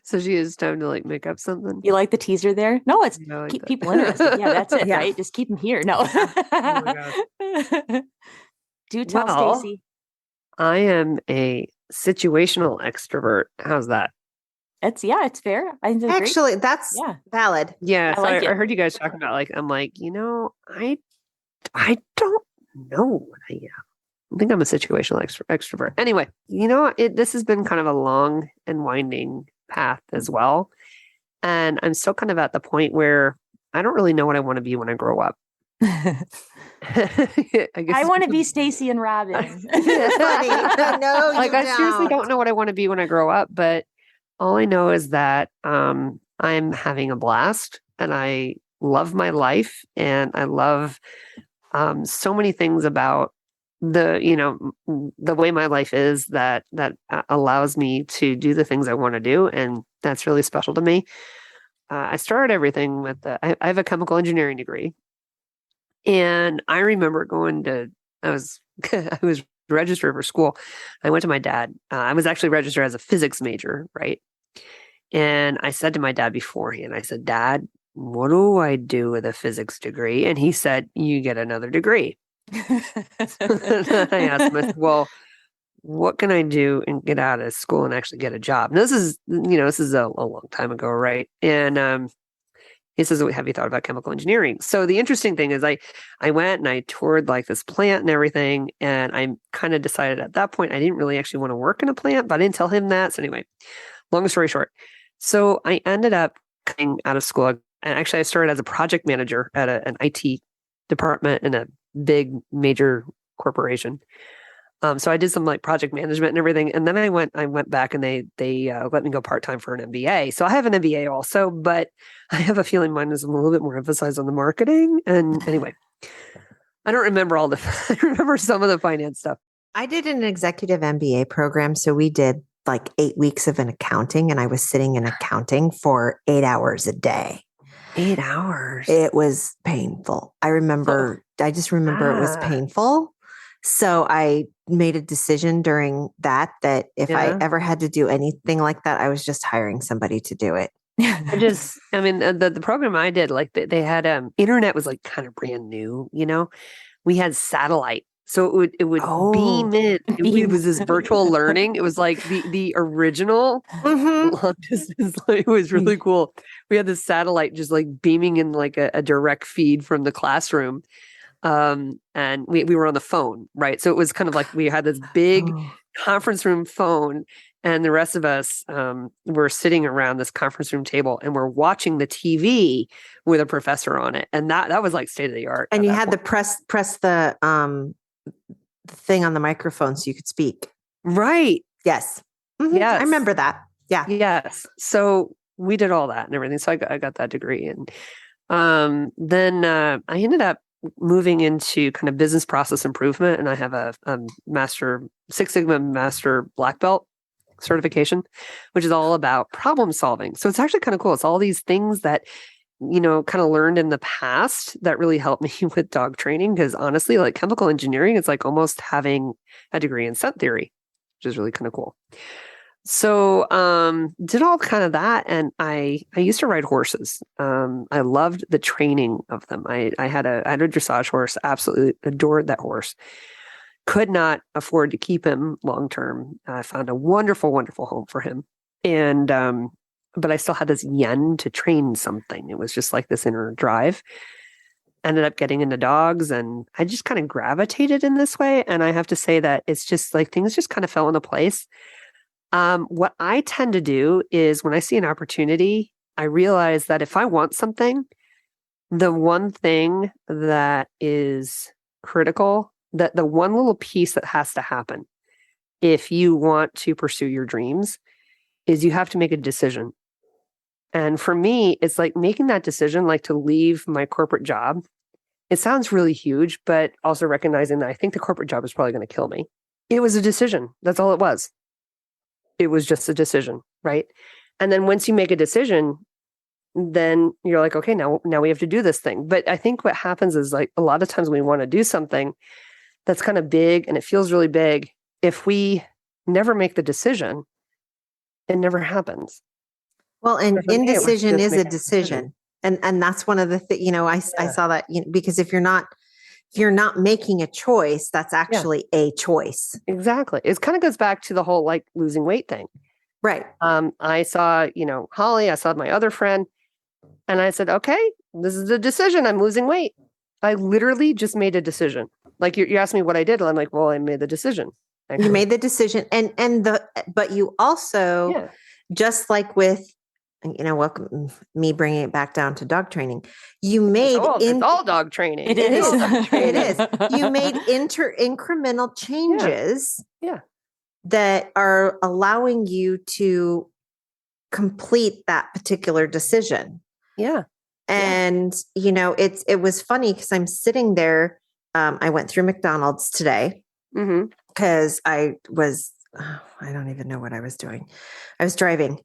Speaker 4: So she has time to make up something.
Speaker 3: You like the teaser there? No, it's keep people interested. Yeah, that's it, right? Just keep them here. No. Oh my God. Do tell, Stacy.
Speaker 4: I am a situational extrovert. How's that?
Speaker 3: It's fair.
Speaker 2: Actually, that's valid.
Speaker 4: Yeah. So I heard you guys talking about I don't know what I am. I think I'm a situational extrovert. Anyway, this has been kind of a long and winding path as well. And I'm still kind of at the point where I don't really know what I want to be when I grow up.
Speaker 3: I want to be Stacy and Robin.
Speaker 2: Funny. No,
Speaker 4: I seriously don't know what I want to be when I grow up, but All I know is that I'm having a blast and I love my life and I love so many things about the way my life is that allows me to do the things I want to do. And that's really special to me. I started everything with, I have a chemical engineering degree. And I remember I was registered for school. I went to my dad. I was actually registered as a physics major, right? And I said to my dad beforehand, I said, Dad, what do I do with a physics degree? And he said, you get another degree. I asked him, I said, well, what can I do and get out of school and actually get a job? And this is a long time ago, right? And he says, have you thought about chemical engineering? So the interesting thing is I went and I toured like this plant and everything. And I kind of decided at that point, I didn't really actually want to work in a plant, but I didn't tell him that. So anyway, long story short. So I ended up coming out of school. And actually I started as a project manager at an IT department in a big major corporation. So I did some like project management and everything. And then I went back and they let me go part-time for an MBA. So I have an MBA also, but I have a feeling mine is a little bit more emphasized on the marketing. And anyway, I don't remember I remember some of the finance stuff.
Speaker 2: I did an executive MBA program. So we did like 8 weeks of an accounting and I was sitting in accounting for 8 hours a day.
Speaker 4: 8 hours.
Speaker 2: It was painful. I just remember it was painful. So I made a decision during that if I ever had to do anything like that, I was just hiring somebody to do it.
Speaker 4: The program I did, like they had internet was like kind of brand new, we had satellite. So it would beam in. It was this virtual learning. It was like the original long distance. It was really cool. We had this satellite just like beaming in like a direct feed from the classroom. And we were on the phone, right? So it was kind of like we had this big conference room phone and the rest of us were sitting around this conference room table and we're watching the TV with a professor on it. And that was like state of the art.
Speaker 2: And you had to press the thing on the microphone so you could speak.
Speaker 4: Right.
Speaker 2: Yes. Mm-hmm. Yes. I remember that. Yeah.
Speaker 4: Yes. So we did all that and everything. So I got that degree. And then I ended up moving into kind of business process improvement. And I have a Six Sigma Master Black Belt certification, which is all about problem solving. So it's actually kind of cool. It's all these things that, kind of learned in the past that really helped me with dog training. Because honestly, like chemical engineering, it's like almost having a degree in scent theory, which is really kind of cool. So did all kind of that. And I used to ride horses. I loved the training of them. I had a dressage horse, absolutely adored that horse. Could not afford to keep him long term. I found a wonderful, wonderful home for him. And but I still had this yen to train something. It was just like this inner drive. Ended up getting into dogs and I just kind of gravitated in this way. And I have to say that it's just like things just kind of fell into place. What I tend to do is when I see an opportunity, I realize that if I want something, the one thing that is critical, that the one little piece that has to happen if you want to pursue your dreams is you have to make a decision. And for me, it's like making that decision, like to leave my corporate job. It sounds really huge, but also recognizing that I think the corporate job is probably going to kill me. It was a decision. That's all it was. It was just a decision, right? And then once you make a decision, then you're like, okay, now we have to do this thing. But I think what happens is like a lot of times when we want to do something that's kind of big and it feels really big, if we never make the decision, it never happens.
Speaker 2: Well, and indecision is a decision. And that's one of the things, I saw that, because if you're not making a choice, that's actually a choice.
Speaker 4: Exactly. It kind of goes back to the whole like losing weight thing.
Speaker 2: Right.
Speaker 4: I saw, Holly, I saw my other friend and I said, okay, this is the decision. I'm losing weight. I literally just made a decision. Like you asked me what I did. I'm like, well, I made the decision. Actually.
Speaker 2: You made the decision. But you also, just like with, welcome me bringing it back down to dog training. You made
Speaker 4: it's all dog training.
Speaker 2: It is. It is. You made incremental changes that are allowing you to complete that particular decision.
Speaker 4: Yeah.
Speaker 2: And, it was funny because I'm sitting there. I went through McDonald's today because I don't even know what I was doing. I was driving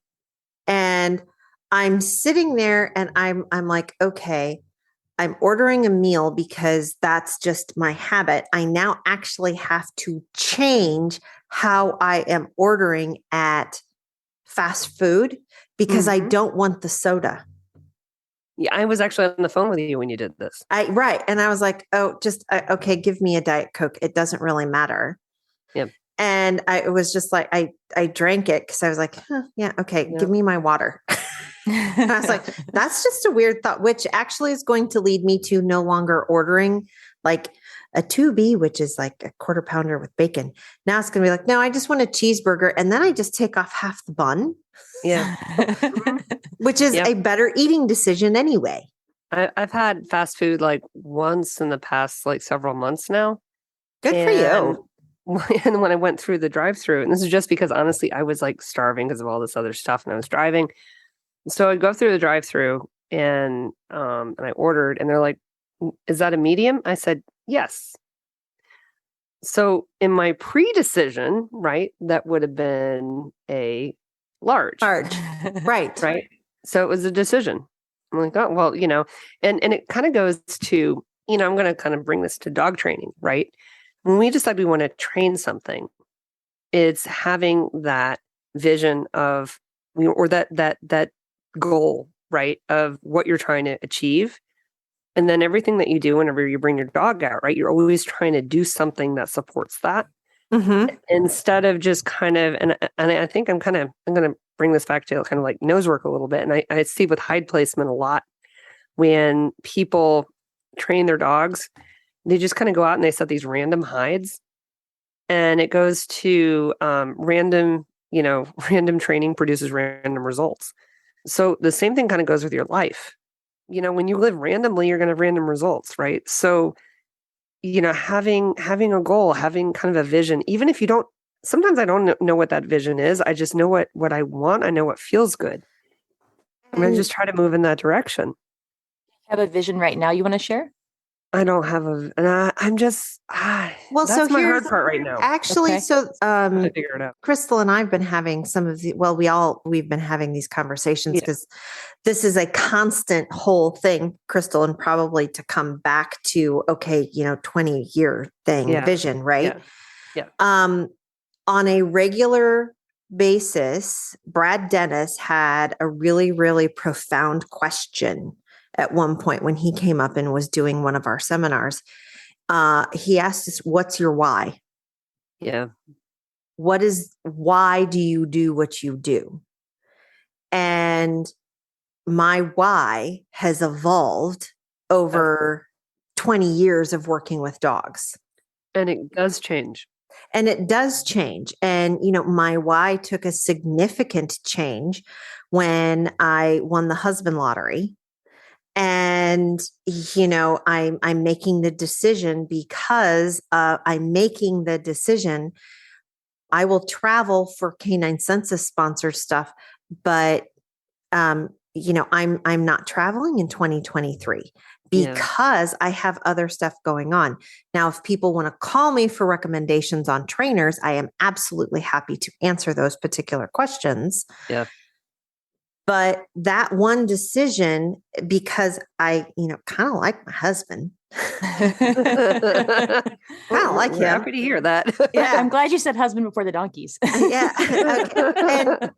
Speaker 2: and I'm sitting there and I'm like, okay, I'm ordering a meal because that's just my habit. I now actually have to change how I am ordering at fast food because I don't want the soda.
Speaker 4: Yeah, I was actually on the phone with you when you did this.
Speaker 2: Right. And I was like, oh, just, okay, give me a Diet Coke. It doesn't really matter.
Speaker 4: Yep.
Speaker 2: And it was just like, I drank it because I was like, yeah, okay, give me my water. And I was like, that's just a weird thought, which actually is going to lead me to no longer ordering like a 2B, which is like a quarter pounder with bacon. Now it's going to be like, no, I just want a cheeseburger. And then I just take off half the bun.
Speaker 4: Yeah.
Speaker 2: Which is a better eating decision anyway.
Speaker 4: I've had fast food like once in the past, like several months now.
Speaker 2: Good for you.
Speaker 4: And when I went through the drive-through, and this is just because honestly, I was like starving because of all this other stuff and I was driving. So I'd go through the drive-through and I ordered and they're like, is that a medium? I said, yes. So in my pre-decision, right, that would have been a large.
Speaker 2: Right.
Speaker 4: Right. So it was a decision. I'm like, oh, well, and it kind of goes to, I'm going to kind of bring this to dog training, right? When we decide we want to train something, it's having that vision of, or that goal, right, of what you're trying to achieve. And then everything that you do whenever you bring your dog out, right, you're always trying to do something that supports that. Instead of just kind of, and I think I'm going to bring this back to kind of like nose work a little bit. And I see with hide placement a lot when people train their dogs, they just kind of go out and they set these random hides and it goes to random training produces random results. So the same thing kind of goes with your life. When you live randomly, you're going to have random results, right? So, having a goal, having kind of a vision, even if you don't, sometimes I don't know what that vision is. I just know what I want. I know what feels good. And I just try to move in that direction.
Speaker 3: Have a vision right now you want to share?
Speaker 4: I don't have I'm just,
Speaker 2: well,
Speaker 4: that's
Speaker 2: so
Speaker 4: my
Speaker 2: here's
Speaker 4: hard part right now.
Speaker 2: Actually, so
Speaker 4: I figure it out.
Speaker 2: Crystal and I've been having we've been having these conversations because this is a constant whole thing, Crystal, and probably to come back to, 20-year thing, vision, right?
Speaker 4: Yeah.
Speaker 2: On a regular basis, Brad Dennis had a really, really profound question at one point when he came up and was doing one of our seminars. He asked us, what's your why?
Speaker 4: Yeah.
Speaker 2: Why do you do what you do? And my why has evolved over 20 years of working with dogs.
Speaker 4: And it does change.
Speaker 2: And it does change. And, my why took a significant change when I won the husband lottery. And, I'm making the decision because I'm making the decision. I will travel for Canine Census sponsored stuff, but, I'm not traveling in 2023 because I have other stuff going on. Now, if people want to call me for recommendations on trainers, I am absolutely happy to answer those particular questions.
Speaker 4: Yeah.
Speaker 2: But that one decision, because I, kind of like my husband, kind of like him.
Speaker 4: Happy to hear that.
Speaker 3: Yeah, I'm glad you said husband before the donkeys.
Speaker 2: Yeah, and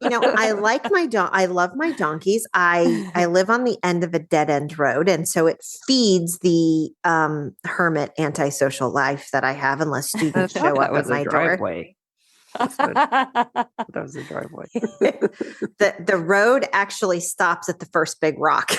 Speaker 2: I like my I love my donkeys. I live on the end of a dead end road, and so it feeds the hermit antisocial life that I have, unless students show up at my door.
Speaker 4: That was a driveway.
Speaker 2: The road actually stops at the first big rock.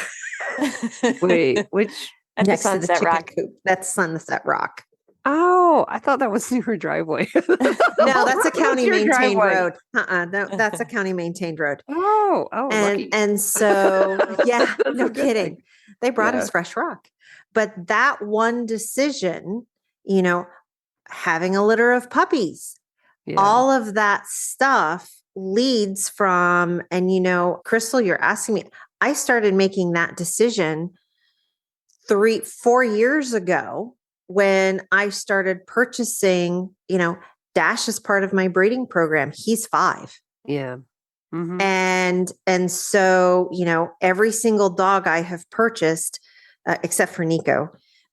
Speaker 4: Wait, which
Speaker 3: at
Speaker 2: next
Speaker 3: the Sunset
Speaker 2: to the
Speaker 3: Rock?
Speaker 2: Coop. That's Sunset Rock.
Speaker 4: Oh, I thought that was your driveway.
Speaker 2: No, that's a county maintained road. No, that's a county maintained road.
Speaker 4: Oh, lucky.
Speaker 2: And so no kidding. They brought us fresh rock, but that one decision, having a litter of puppies. Yeah. All of that stuff leads from, and Crystal, you're asking me, I started making that decision 4 years ago when I started purchasing, Dash is part of my breeding program. He's 5.
Speaker 4: Yeah. Mm-hmm.
Speaker 2: And so, every single dog I have purchased, except for Nico,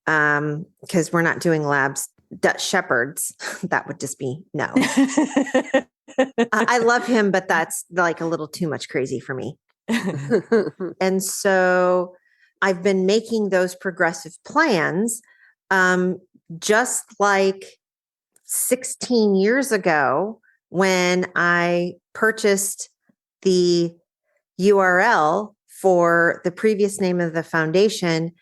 Speaker 2: because we're not doing labs, Dutch Shepherds, that would just be no. I love him, but that's like a little too much crazy for me. And so I've been making those progressive plans, just like 16 years ago when I purchased the URL for the previous name of the foundation.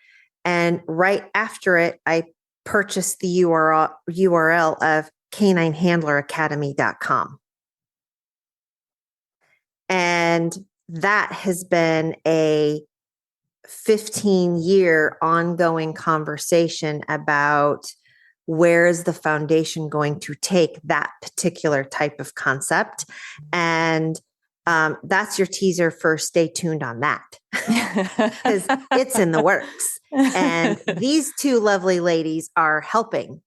Speaker 2: And right after it, I purchased the URL of caninehandleracademy.com. And that has been a 15-year ongoing conversation about where is the foundation going to take that particular type of concept. And that's your teaser for stay tuned on that, because it's in the works. And these 2 lovely ladies are helping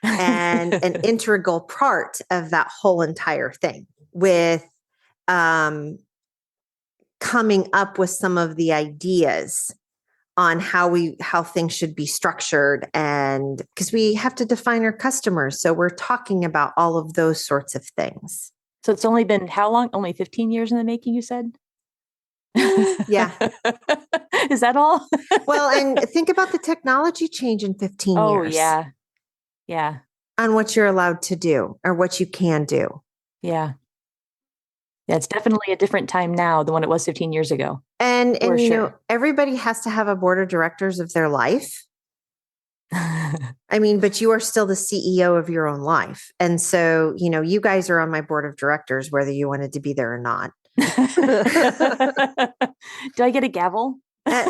Speaker 2: and an integral part of that whole entire thing with coming up with some of the ideas on how things should be structured. And because we have to define our customers. So we're talking about all of those sorts of things.
Speaker 3: So it's only been how long? Only 15 years in the making, you said?
Speaker 2: Yeah.
Speaker 3: Is that all?
Speaker 2: Well, and think about the technology change in 15 years.
Speaker 3: Oh, yeah. Yeah.
Speaker 2: On what you're allowed to do or what you can do.
Speaker 3: Yeah. Yeah, it's definitely a different time now than when it was 15 years ago.
Speaker 2: And everybody has to have a board of directors of their life. I mean, but you are still the CEO of your own life. And so, you guys are on my board of directors, whether you wanted to be there or not.
Speaker 3: Do I get a gavel?
Speaker 2: I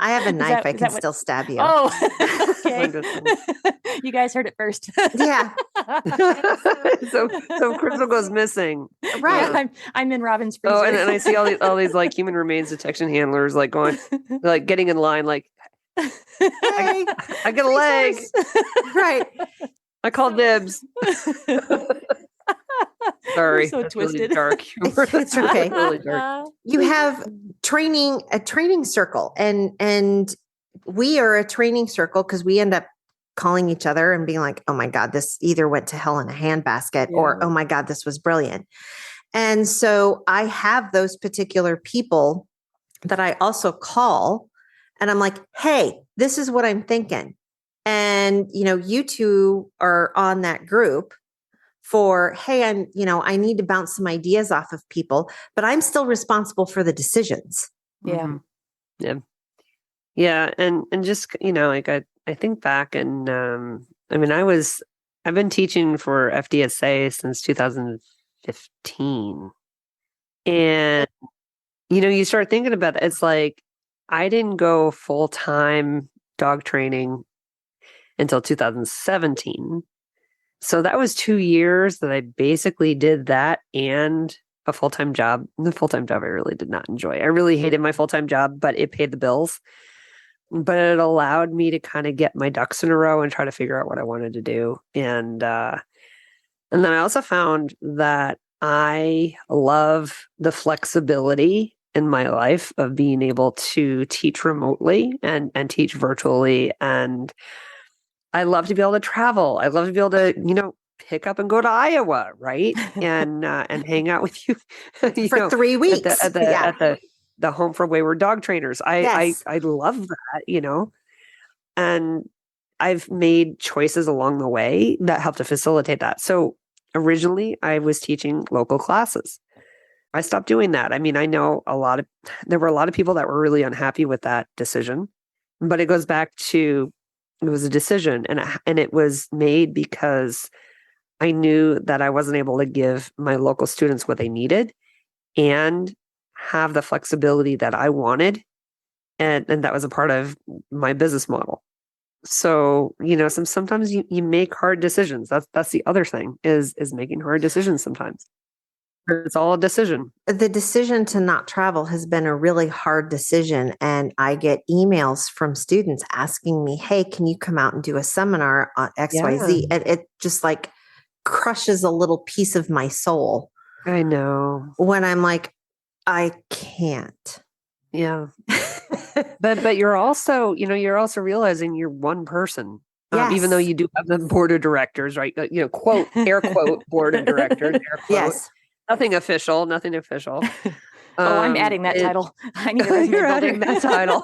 Speaker 2: have a knife. I can still stab you.
Speaker 3: Oh, okay. You guys heard it first.
Speaker 2: Yeah.
Speaker 4: So Crystal goes missing.
Speaker 2: Right.
Speaker 3: Yeah, I'm in Robin's freezer.
Speaker 4: Oh, and I see all these like human remains detection handlers like going, like getting in line, like,
Speaker 2: hey,
Speaker 4: I get a leg.
Speaker 2: Right.
Speaker 4: I called dibs. Sorry,
Speaker 3: so twisted.
Speaker 4: Really dark humor.
Speaker 2: It's okay.
Speaker 4: Really dark.
Speaker 2: You have a training circle, and we are a training circle because we end up calling each other and being like, oh my God, this either went to hell in a handbasket or, oh my God, this was brilliant. And so I have those particular people that I also call and I'm like, hey, this is what I'm thinking. And, you 2 are on that group for, hey, I need to bounce some ideas off of people, but I'm still responsible for the decisions.
Speaker 3: Yeah.
Speaker 4: Mm-hmm. Yeah. Yeah. And just, like I think back and, I've been teaching for FDSA since 2015. And, you start thinking about it. It's like, I didn't go full-time dog training until 2017. So that was 2 years that I basically did that and a full-time job. The full-time job I really did not enjoy. I really hated my full-time job, but it paid the bills. But it allowed me to kind of get my ducks in a row and try to figure out what I wanted to do. And then I also found that I love the flexibility in my life of being able to teach remotely and teach virtually. And I love to be able to travel. I love to be able to, pick up and go to Iowa, right? And hang out with you,
Speaker 2: for 3 weeks
Speaker 4: at the Home for Wayward Dog Trainers. I love that, and I've made choices along the way that help to facilitate that. So originally I was teaching local classes. I stopped doing that. I mean, I know there were a lot of people that were really unhappy with that decision, but it goes back to, it was a decision and it was made because I knew that I wasn't able to give my local students what they needed and have the flexibility that I wanted. And that was a part of my business model. So, sometimes you make hard decisions. That's the other thing is making hard decisions sometimes. It's all a decision.
Speaker 2: The decision to not travel has been a really hard decision. And I get emails from students asking me, hey, can you come out and do a seminar on XYZ? And it just like crushes a little piece of my soul.
Speaker 4: I know.
Speaker 2: When I'm like, I can't.
Speaker 4: Yeah. but you're also, you're also realizing you're one person.
Speaker 2: Yes.
Speaker 4: Even though you do have the board of directors, right? Quote, air quote, board of directors, air quote.
Speaker 2: Yes.
Speaker 4: Nothing official.
Speaker 3: I'm adding that title. I need a resume
Speaker 4: You're
Speaker 3: builder.
Speaker 4: adding that title.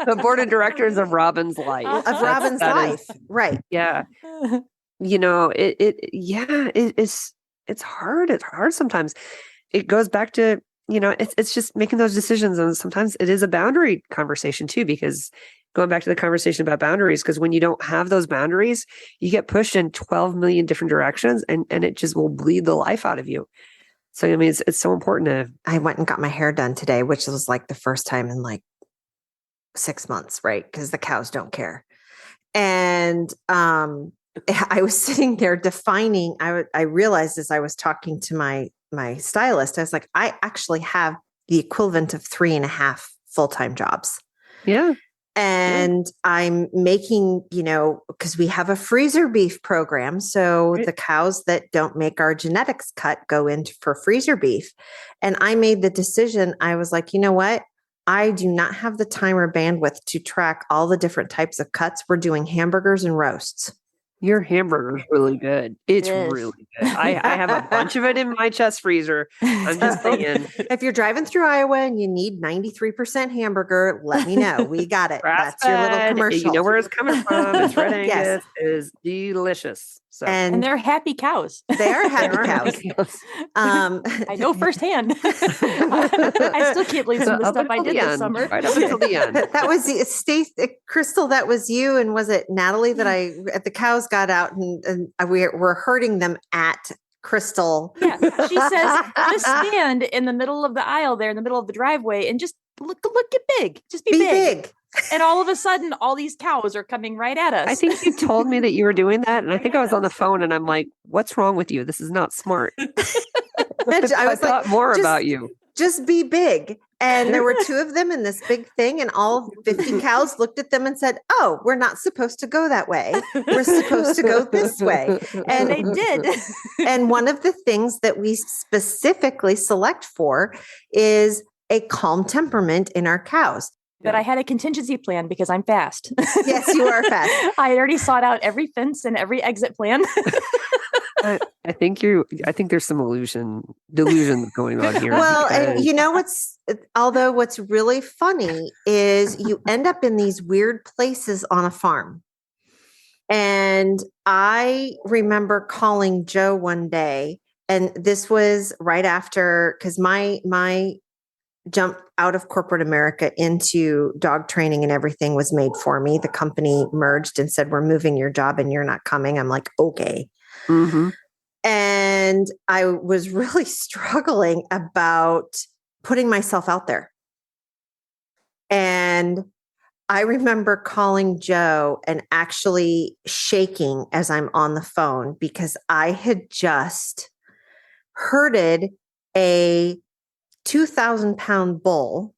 Speaker 4: The board of directors of Robin's life.
Speaker 2: Of Robin's life. Right.
Speaker 4: Yeah. It's hard. It's hard sometimes. It goes back to, it's just making those decisions. And sometimes it is a boundary conversation too, because going back to the conversation about boundaries, because when you don't have those boundaries, you get pushed in 12 million different directions and it just will bleed the life out of you. So, I mean, it's so important to.
Speaker 2: I went and got my hair done today, which was like the first time in like 6 months, right? Because the cows don't care. And I was sitting there defining, I realized as I was talking to my stylist, I was like, I actually have the equivalent of 3.5 full-time jobs.
Speaker 4: Yeah.
Speaker 2: And I'm making, because we have a freezer beef program. So the cows that don't make our genetics cut go in for freezer beef. And I made the decision. I was like, you know what? I do not have the time or bandwidth to track all the different types of cuts. We're doing hamburgers and roasts.
Speaker 4: Your hamburger is really good. It's really good. I have a bunch of it in my chest freezer. I'm just saying.
Speaker 2: If you're driving through Iowa and you need 93% hamburger, let me know. We got it.
Speaker 4: Grass
Speaker 2: That's your little
Speaker 4: fed.
Speaker 2: commercial.
Speaker 4: You know where it's coming from. It's Red Angus.
Speaker 2: Yes.
Speaker 4: It is delicious. So.
Speaker 2: And
Speaker 3: they're happy cows.
Speaker 2: They are happy cows.
Speaker 3: I know firsthand. I still can't believe some of the stuff I did this summer.
Speaker 4: Right up until the end.
Speaker 2: That was Stacy, Crystal. That was you, and was it Natalie that the cows got out and we're herding them at Crystal?
Speaker 3: Yeah, she says just stand in the middle of the aisle there, in the middle of the driveway, and just look get big. Just be big. And all of a sudden, all these cows are coming right at us.
Speaker 4: I think you told me that you were doing that. And I think I was on the phone and I'm like, what's wrong with you? This is not smart. I thought more about you.
Speaker 2: Just be big. And there were 2 of them in this big thing. And all 50 cows looked at them and said, oh, we're not supposed to go that way. We're supposed to go this way.
Speaker 3: And they did.
Speaker 2: And one of the things that we specifically select for is a calm temperament in our cows.
Speaker 3: But I had a contingency plan because I'm fast.
Speaker 2: Yes, you are fast.
Speaker 3: I had already sought out every fence and every exit plan.
Speaker 4: I think there's some delusion going on here.
Speaker 2: Well, and although what's really funny is you end up in these weird places on a farm. And I remember calling Joe one day, and this was right after, because my jump out of corporate America into dog training and everything was made for me. The company merged and said, we're moving your job and you're not coming. I'm like, okay.
Speaker 4: Mm-hmm.
Speaker 2: And I was really struggling about putting myself out there. And I remember calling Joe and actually shaking as I'm on the phone because I had just herded a 2,000-pound bull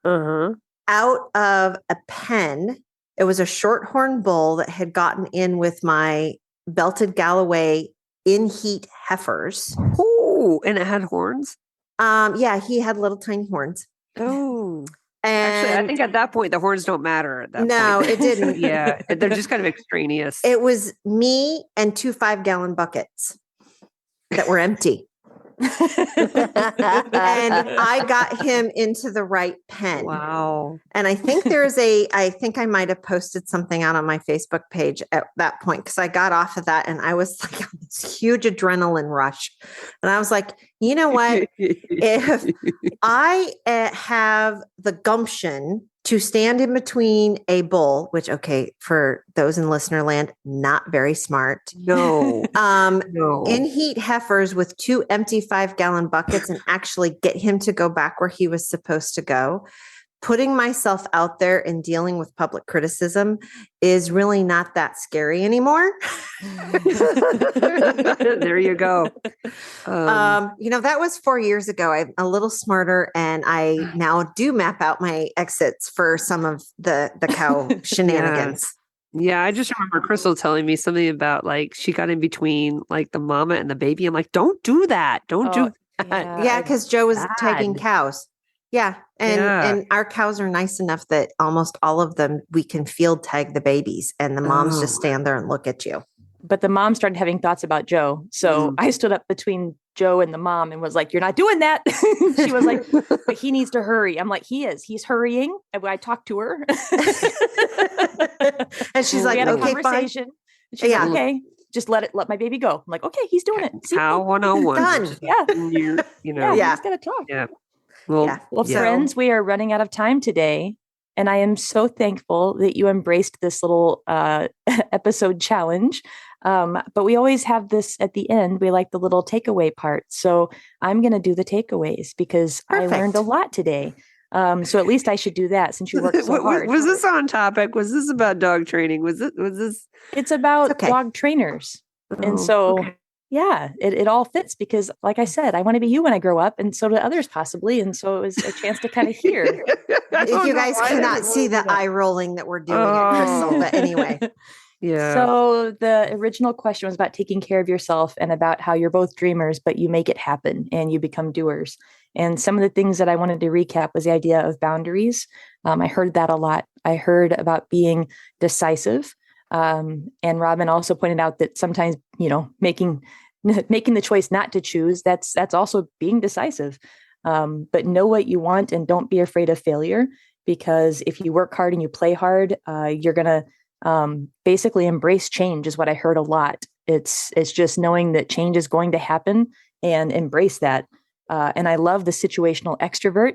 Speaker 2: out of a pen. It was a shorthorn bull that had gotten in with my belted Galloway in heat heifers.
Speaker 4: Oh, and it had horns?
Speaker 2: Yeah, he had little tiny horns.
Speaker 4: Oh.
Speaker 2: And
Speaker 4: actually, I think at that point, the horns don't matter at that point.
Speaker 2: No, it didn't.
Speaker 4: Yeah, they're just kind of extraneous.
Speaker 2: It was me and 2 5-gallon buckets that were empty. And I got him into the right pen.
Speaker 4: Wow.
Speaker 2: And I think I think I might have posted something out on my Facebook page at that point, because I got off of that and I was like on this huge adrenaline rush. And I was like, you know what? If I have the gumption to stand in between a bull, which, okay, for those in listener land, not very smart.
Speaker 4: No. No.
Speaker 2: In heat heifers with 2 empty 5-gallon buckets and actually get him to go back where he was supposed to go. putting myself out there and dealing with public criticism is really not that scary anymore.
Speaker 4: There you go.
Speaker 2: That was 4 years ago. I'm a little smarter, and I now do map out my exits for some of the cow shenanigans.
Speaker 4: Yeah, I just remember Crystal telling me something about like she got in between like the mama and the baby. I'm like, don't do that. Don't do that.
Speaker 2: Yeah, because Joe was tagging cows. Yeah. And our cows are nice enough that almost all of them, we can field tag the babies, and the moms just stand there and look at you.
Speaker 3: But the mom started having thoughts about Joe. So I stood up between Joe and the mom and was like, you're not doing that. She was like, but he needs to hurry. I'm like, he's hurrying. And I talked to her.
Speaker 2: And she's like,
Speaker 3: we had a
Speaker 2: okay,
Speaker 3: conversation. She's like, okay, just let my baby go. I'm like, okay, he's doing it.
Speaker 4: Cow 101.
Speaker 2: Done.
Speaker 3: Yeah.
Speaker 2: Yeah.
Speaker 3: He's got to talk.
Speaker 4: Yeah.
Speaker 3: Well, friends, we are running out of time today. And I am so thankful that you embraced this little episode challenge. But we always have this at the end. We like the little takeaway part. So I'm going to do the takeaways because I learned a lot today. So at least I should do that since you worked so hard.
Speaker 4: Was this on topic? Was this about dog training? Was this?
Speaker 3: It's about dog trainers. And so, it all fits because like I said, I want to be you when I grow up, and so do others possibly. And so it was a chance to kind of hear.
Speaker 2: If you guys cannot see the eye rolling that we're doing at Crystal, but anyway.
Speaker 4: Yeah.
Speaker 3: So the original question was about taking care of yourself and about how you're both dreamers, but you make it happen and you become doers. And some of the things that I wanted to recap was the idea of boundaries. I heard that a lot. I heard about being decisive. And Robin also pointed out that sometimes, making the choice not to choose, that's also being decisive. But know what you want and don't be afraid of failure, because if you work hard and you play hard, you're going to basically embrace change is what I heard a lot. It's just knowing that change is going to happen and embrace that. And I love the situational extrovert.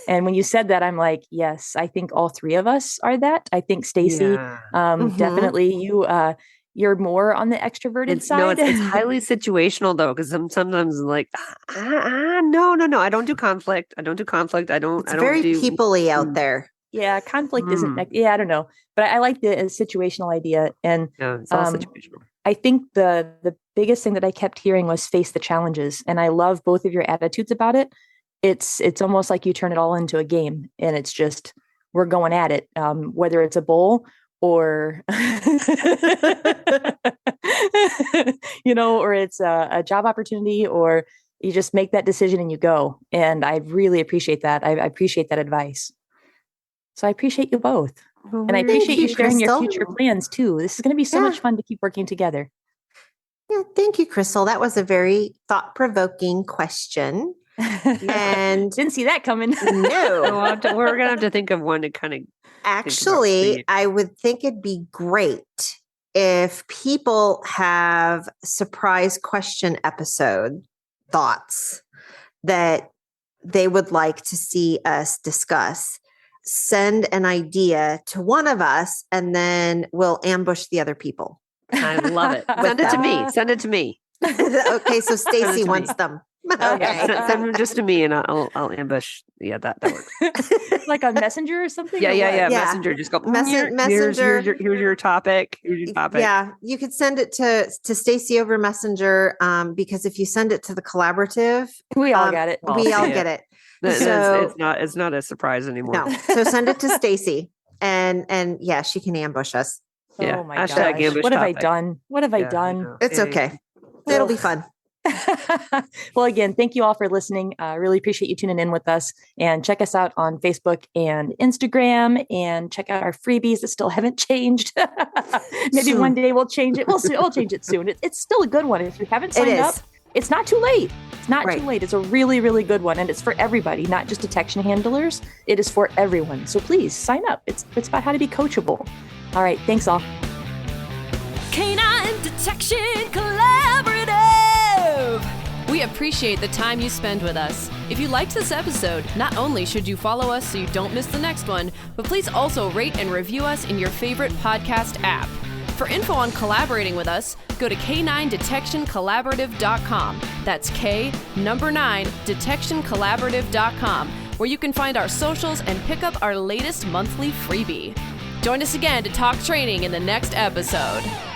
Speaker 3: And when you said that, I'm like, yes, I think all three of us are that. I think Stacy, definitely you're more on the extroverted side.
Speaker 4: No, it's highly situational though, because sometimes I'm like, no, I don't do conflict. I don't do.
Speaker 2: It's very people-y out there.
Speaker 3: Yeah, conflict isn't. I don't know, but I like the situational idea, and
Speaker 4: it's all situational.
Speaker 3: I think the biggest thing that I kept hearing was face the challenges, and I love both of your attitudes about it. It's almost like you turn it all into a game, and it's just we're going at it, whether it's a bowl or or it's a job opportunity, or you just make that decision and you go. And I really appreciate that. I appreciate that advice. So I appreciate you both.
Speaker 2: Well,
Speaker 3: and I appreciate you sharing
Speaker 2: Crystal.
Speaker 3: your future plans too. This is going to be so much fun to keep working together.
Speaker 2: Yeah, thank you, Crystal. That was a very thought-provoking question. And
Speaker 3: didn't see that coming.
Speaker 2: No.
Speaker 4: We're going to have to think of one to kind of.
Speaker 2: Actually, I would think it'd be great if people have surprise question episode thoughts that they would like to see us discuss. Send an idea to one of us, and then we'll ambush the other people.
Speaker 4: I love it. Send it to me.
Speaker 2: Okay, so Stacy wants them. Okay,
Speaker 4: send them just to me, and I'll ambush. Yeah, that works.
Speaker 3: Like a messenger or something.
Speaker 4: Yeah. Messenger. Just go.
Speaker 2: Messenger.
Speaker 4: Here's your topic.
Speaker 2: Yeah, you could send it to Stacy over Messenger. Because if you send it to the collaborative,
Speaker 3: we all get it.
Speaker 2: We all get it.
Speaker 4: So it's not a surprise anymore.
Speaker 2: No. So send it to Stacy, and yeah, she can ambush us.
Speaker 4: Yeah.
Speaker 3: Oh my
Speaker 4: gosh.
Speaker 3: What have I done? What have I done?
Speaker 2: It's okay. It'll be fun.
Speaker 3: Well, again, thank you all for listening. Really appreciate you tuning in with us, and check us out on Facebook and Instagram, and check out our freebies that still haven't changed. Maybe one day we'll change it. We'll change it soon. It's still a good one. If you haven't signed up, it's not too late. It's not too late. It's a really, really good one. And it's for everybody, not just detection handlers. It is for everyone. So please sign up. It's about how to be coachable. All right. Thanks all.
Speaker 1: Canine Detection Collaborative. We appreciate the time you spend with us. If you liked this episode, not only should you follow us so you don't miss the next one, but please also rate and review us in your favorite podcast app. For info on collaborating with us, go to K9DetectionCollaborative.com. That's K9 DetectionCollaborative.com. where you can find our socials and pick up our latest monthly freebie. Join us again to talk training in the next episode.